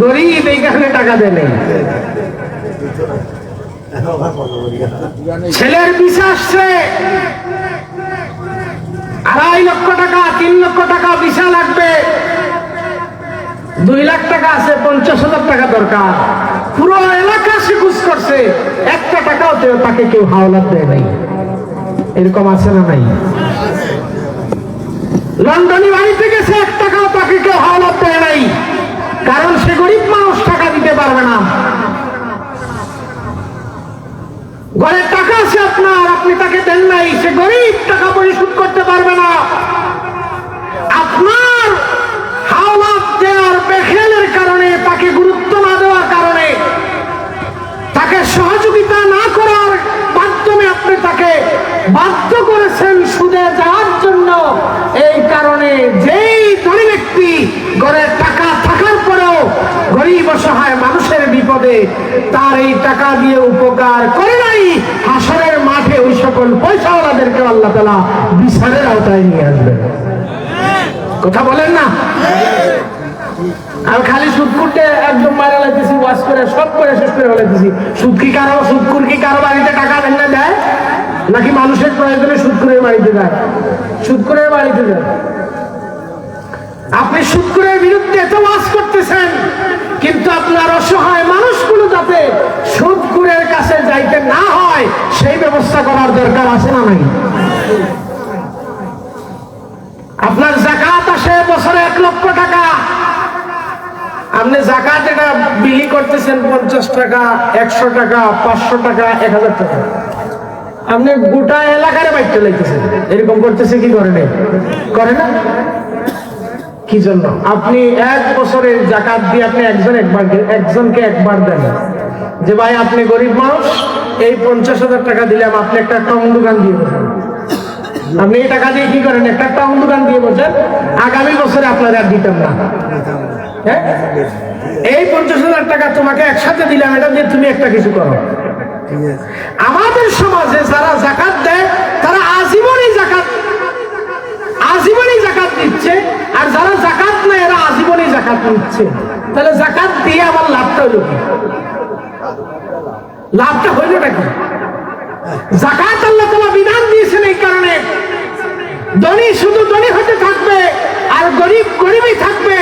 গরিব, এই কারণে টাকা দেয় নাই। ছেলের ভিসা আসছে, 2.5 লক্ষ টাকা, 3 লক্ষ টাকা ভিসা লাগবে, 2 লাখ টাকা আছে, 50,000 টাকা দরকার। পুরো এলাকা সে খোঁজ করছে, একটা টাকাও তাকে কেউ হাওলাত দেয় নাই। এরকম আছে না নাই? লন্ডনে বাড়িতে গেছে, 1 টাকাও তাকে কেউ হাওলাত দেয় নাই, কারণ সে গরিব মানুষ, টাকা দিতে পারবে না। ঘরে টাকা আছে আপনার, আপনি তাকে দেন নাই, সে গরিব, টাকা পরিশোধ করতে পারবে না। আপনার হাওলাত দেওয়ার বেখেলের কারণে, তাকে গুরুত্ব না দেওয়ার কারণে, তাকে সহযোগিতা না করার মাধ্যমে আপনি তাকে বাধ্য করেছেন সুদে যাওয়ার জন্য। এই কারণে যেই ধনী ব্যক্তি ঘরে টাকা থাকার পরেও গরিব অসহায় মানুষের বিপদে তার এই টাকা দিয়ে উপকার করে নাই, হাসরের মাঠে ওই সকল পয়সাওয়ালাদেরকে আল্লাহ তাআলা বিচারের আওতায় নিয়ে আসবেন। কথা বলেন না? আর খালি সুদ করতে একদম মারা লাগতেছি, ওয়াজ করে সব করে শেষ করে ফেলেছি। সুদকুর কি কারো বাড়িতে টাকা ভেঙে দেয়, নাকি মানুষের প্রয়োজনে সুদকুরের বাড়িতে যায়? সুদকুরের বাড়িতে যায়। আপনি সুদকুরের বিরুদ্ধে এত ওয়াজ করতেছেন, কিন্তু আপনার অসহায় মানুষগুলো যাতে সুদকুরের কাছে যাইতে না হয়, সেই ব্যবস্থা করার দরকার আছে না নাই? আপনার যাকাত আসে বছরে 1 লক্ষ টাকা, আপনি যাকাত এটা বিলি করতেছেন 50 টাকা, 100 টাকা, 500 টাকা, 1000 টাকা, আপনি গোটা এলাকার বাইরে চলাইতেছেন। এরকম করতেছে কি করে নাই? করে না? কি জন্য? আপনি 1 বছরের যাকাত দিয়ে আপনি একজনকে একবার দেন, যে ভাই আপনি গরিব মানুষ, এই 50,000 টাকা দিলাম, আপনি একটা টং দোকান দিয়ে বসেন। আপনি এই টাকা দিয়ে কি করেন? একটা টং দোকান দিয়ে বসেন, আগামী বছরে আপনার আর দিতাম না। হ্যাঁ, এই 50,000 টাকা তোমাকে একসাথে দিলাম, এটা দিয়ে তুমি একটা কিছু করো। আমাদের সমাজে যারা যাকাত দেয়, তারা আজীবনই যাকাত দিচ্ছে, আর যারা যাকাত নেয় এরা আজীবনই যাকাত নিচ্ছে। তাহলে যাকাত দিয়ে আমার লাভটা হইল কি? লাভটা হইলটা কি? যাকাত আল্লাহ তাআলা বিধান দিয়েছেন এই কারণে, ধনী শুধু ধনী হতে থাকবে আর গরিব গরিবই থাকবে।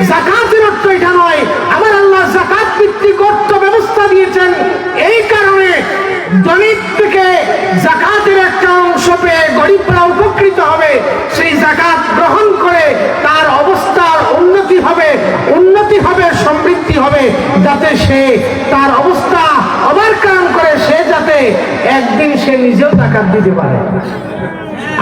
যাকাতের অর্থ এটা নয়। আমার আল্লাহ যাকাত ভিত্তিক অর্থ ব্যবস্থা দিয়েছেন এই কারণে, ধনী থেকে যাকাতের একটা অংশ পেয়ে গরিবরা উপকৃত হবে, সেই যাকাত গ্রহণ করে তার অবস্থার উন্নতি হবে, সমৃদ্ধি হবে, যাতে সে তার অবস্থা ওভারকাম করে, সে যাতে একদিন সে নিজেও যাকাত দিতে পারে।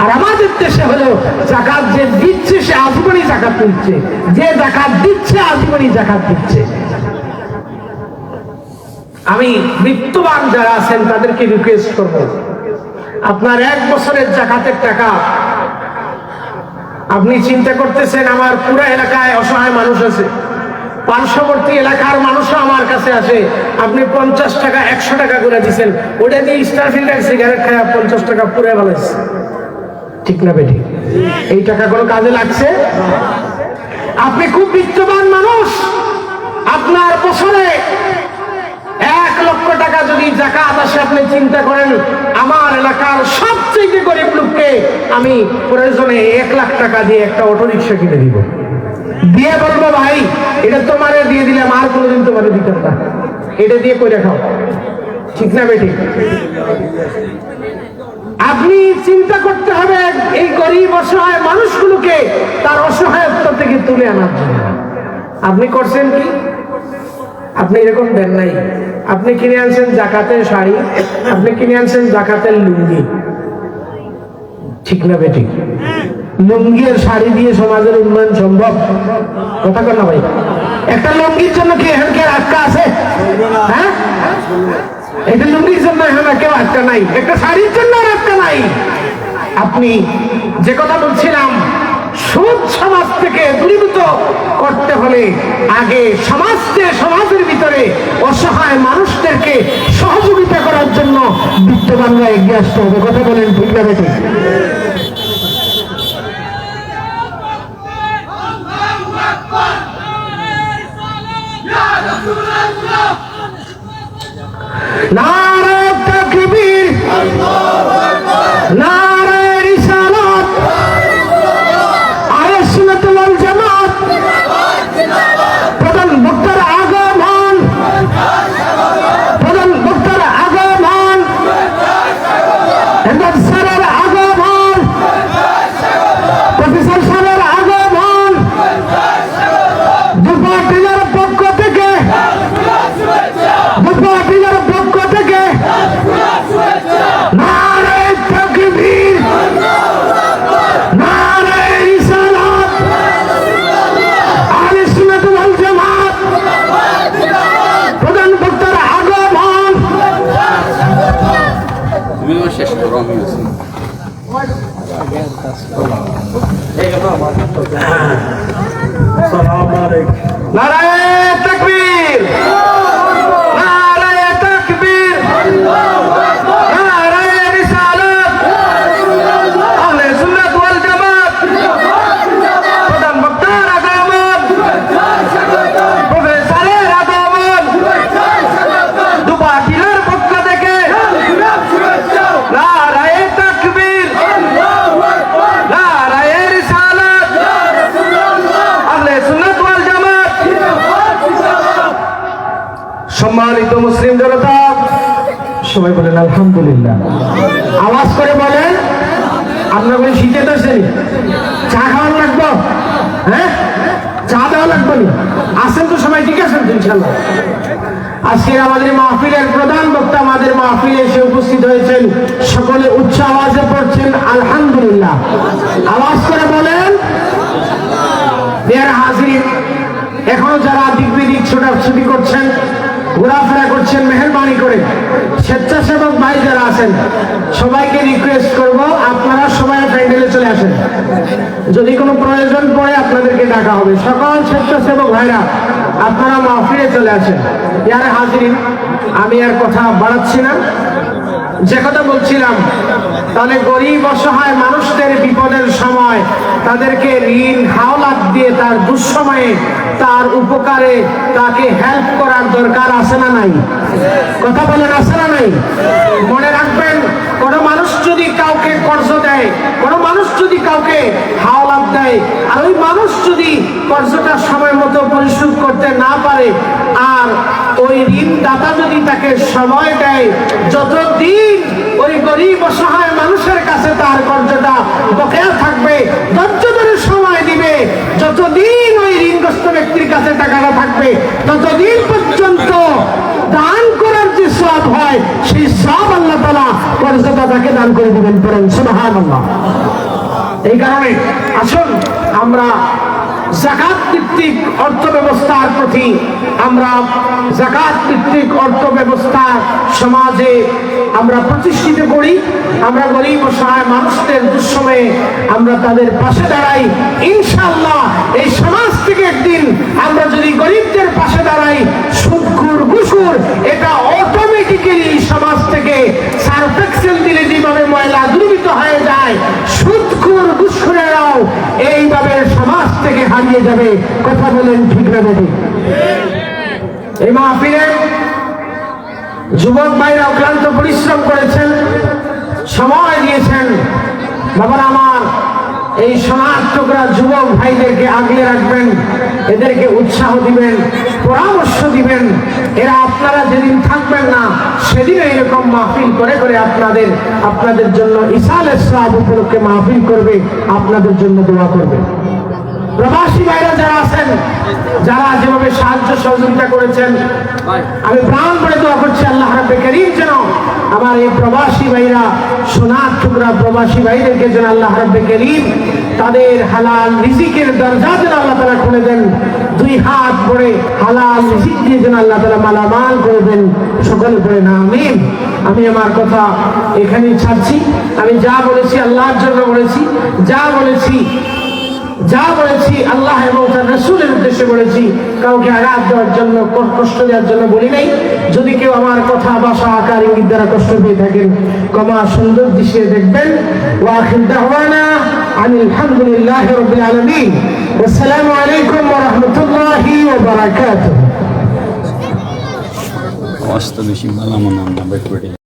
আর আমাদের দেশে হলো যাকাত যে দিচ্ছে সে আজীবনই যাকাত দিচ্ছে, যে যাকাত দিচ্ছে আজীবনই যাকাত দিচ্ছে। আমি বিত্তবান যারা আছেন তাদেরকে রিকোয়েস্ট করব, আপনার 1 বছরের যাকাতের টাকা আপনি চিন্তা করতেছেন আমার পুরো এলাকায় অসহায় মানুষ আছে, পার্শ্ববর্তী এলাকার মানুষও আমার কাছে আসে, আপনি 50 টাকা 100 টাকা করে দিচ্ছেন, ওটা দিয়ে স্টার ফিল্টার সিগারেট খায় 50 টাকা পুরে ভালোছে, ঠিক না বেটি? এই টাকা কোনো কাজে লাগছে? আপনি খুব বিত্তবান মানুষ, আপনার বছরে 1 লক্ষ টাকা যদি যাকাত আসে, আপনি চিন্তা করেন আমার এলাকার সবচেয়ে গরিব লোককে আমি প্রয়োজনে 1 লাখ টাকা দিয়ে একটা অটো রিক্সা কিনে দিব, দিয়ে বলবো ভাই এটা তোমারে দিয়ে দিলাম, আর কোনোদিন তোমারে দিতাম না, এটা দিয়ে কইরা খাও, ঠিক না বেটি? আপনি চিন্তা করতে হবে এই গরিব অসহায় মানুষগুলোকে তার অসহায়ত্ব থেকে তুলে আনার জন্য। আপনি করছেন কি? আপনি এরকম দেন নাই, আপনি কিনে আনছেন জাকাতের শাড়ি, আপনি কিনে আনছেন জাকাতের লুঙ্গি, ঠিক না বেটি? লুঙ্গি আর শাড়ি দিয়ে সমাজের উন্নয়ন সম্ভব? কথা কর না ভাই। একটা লুঙ্গির জন্য কি এখন কে আটকা আছে? হ্যাঁ, এটা লুঙ্গির জন্য এখন কেউ আটকা নাই, একটা শাড়ির জন্য আটকা নাই। আপনি যে কথা বলছিলাম, সুদ সমাজ থেকে দূরীভূত করতে হলে আগে সমাজের ভিতরে অসহায় মানুষদেরকে সহযোগিতা করার জন্য বিত্তবানরা এগিয়ে আসতে হবে। কথা বলেন, ঠিক না বেটি? নারে তাকবীর, নারে রিসালাত, আহলে সুন্নাত ওয়াল জামাত, প্রধান বক্তার আগমন, প্রধান বক্তার আগমন, হেমন্ত স্যারের আগমন, প্রফেসর স্যারের আগমন, দুপাটিলার পক্ষ থেকে, দুপাটিলার পক্ষ থেকে নারে তাকবীর, নারে রিসালাত, আহলে সুন্নাত ওয়াল জামাত, প্রধান বক্তার আগমন। শেষ করো, আমি নারে তাকবীর, নারে তাকবীর, নারে রিসালাত, আহলে সুন্নাত ওয়াল জামাত, প্রধান বক্তার আগমন, প্রফেসরের আগমন, দুপাটিলার পক্ষ থেকে নারে তাকবীর, নারে রিসালাত, আহলে সুন্নাত ওয়াল জামাত। সম্মানিত মুসলিম জনতা, সবাই বলেন আলহামদুলিল্লাহ। আওয়াজ করে বলেন, আপনার কোনো শীতে তো আসেনি, চা খাওয়ার লাগবো? হ্যাঁ, চা দেওয়া লাগবে নি? আসেন তো সবাই, ঠিক আছেন তো ইনশাল্লাহ? আজকে আমাদের মাহফিলের প্রধান বক্তা আমাদের মাহফিলে এসে উপস্থিত হয়েছেন, সকলে উচ্চ আওয়াজে পড়ছেন আলহামদুলিল্লাহ। আওয়াজ করে বলেন। হাজির, এখনো যারা দিক বিদিক ছোটাছুটি করছেন, ঘোরাফেরা করছেন, মেহরবানি করে স্বেচ্ছাসেবক ভাই যারা আছেন সবাইকে রিকোয়েস্ট করব, আপনারা সবাই প্যান্ডেলে চলে আসেন। যদি কোনো প্রয়োজন পড়ে আপনাদেরকে ডাকা হবে। সকল স্বেচ্ছাসেবক ভাইরা আপনারা মাহফিলে চলে আসেন। ইয়ারে হাজির, আমি আর কথা বাড়াচ্ছি না, যে কথা বলছিলাম, তাহলে গরিব অসহায় মানুষদের বিপদের সময় তাদেরকে ঋণ হাওলাত দিয়ে তার দুঃসময়ে তার উপকারে তাকে হেল্প করার দরকার আছে না নাই? কথা বলেন, আছে না নাই? মনে রাখবেন, কোন মানুষ যদি কাউকে কর্জ দেয়, কোন মানুষ যদি কাউকে হাওলাত দেয়, আর ওই মানুষ যদি কর্জটা সময় মতো পরিশোধ করতে না পারে, আর ওই ঋণদাতা যদি তাকে সময় দেয়, যতদিন ওই গরিব অসহায় মানুষের কাছে তার কর্জটা বকেয়া থাকবে, ধৈর্য ধরে সময় দিবে, যতদিন ওই ঋণগ্রস্ত ব্যক্তির কাছে টাকাটা থাকবে, ততদিন পর্যন্ত দান করার যে সওয়াব হয়, সেই সওয়াব আল্লাহ তাআলা কর্জদাতাকে দান করে দিবেন। পড়েন সুবহানাল্লাহ। এই কারণে আসুন আমরা যাকাত ভিত্তিক অর্থ ব্যবস্থার প্রতি, আমরা যাকাত ভিত্তিক অর্থ ব্যবস্থা সমাজে আমরা প্রতিষ্ঠিত করি, আমরা গরিব অসহায় মানুষদের দুঃসময়ে আমরা তাদের পাশে দাঁড়াই। ইনশাআল্লাহ এই সমাজ থেকে একদিন আমরা যদি গরিবদের পাশে দাঁড়াই, সুদখোর ঘুষখোর এটা অটোমেটিক্যালি সমাজ থেকে সার্ফ এক্সেল দিলে যেভাবে ময়লা দূরীভূত হয়ে যায়, সুদখোর ঘুষখোরেরাও এইভাবে সমাজ থেকে হারিয়ে যাবে। কথা বলেন ঠিক না বেঠিক? এই মাহফিলে যুবক ভাইরা অক্লান্ত পরিশ্রম করেছেন, সময় দিয়েছেন। বাবার আমার, এই সোনার টুকরা যুবক ভাইদেরকে আগলে রাখবেন, এদেরকে উৎসাহ দিবেন, পরামর্শ দিবেন। এরা আপনারা যেদিন থাকবেন না সেদিন এরকম মাহফিল করে করে আপনাদের জন্য ইসালের সওয়াব উপলক্ষে মাহফিল করবে, আপনাদের জন্য দোয়া করবে। প্রবাসী ভাইরা যারা আছেন, যারা যেভাবে সাহায্য সহযোগিতা করেছেন, আমি প্রাণ করে দোয়া করছি আল্লাহ রাব্বুল কারীম যেন আমার এই প্রবাসী ভাইরা, সোনার টুকরা প্রবাসী ভাইদেরকে যেন আল্লাহ রাব্বুল কারীম তাদের হালাল রিজিকের দরজা যেন আল্লাহ তাআলা খুলে দেন। দুই হাত ভরে হালাল রিজিক দিয়ে যেন আল্লাহ তাআলা মালামাল করে দেন। সকল পড়ে না আমিন। আমি আমার কথা এখানেই ছাড়ছি। আমি যা বলেছি আল্লাহর জন্য বলেছি, যা বলেছি আল্লাহ এবং তার রাসূলের উদ্দেশ্যে বলেছি। কাউকে আঘাত দেওয়ার জন্য, কষ্ট দেওয়ার জন্য বলি নাই। যদি কেউ আমার কথা, ভাষা, আকার, ইঙ্গিত দ্বারা কষ্ট পেয়ে থাকেন, ক্ষমা সুন্দর দৃষ্টিতে দেখবেন। ওয়া আখির দাওয়ানা আনিল হামদুলিল্লাহি রাব্বিল আলামিন। আসসালামু আলাইকুম ওয়া রাহমাতুল্লাহি ওয়া বারাকাতুহু। বেশি ভালো মনে হয়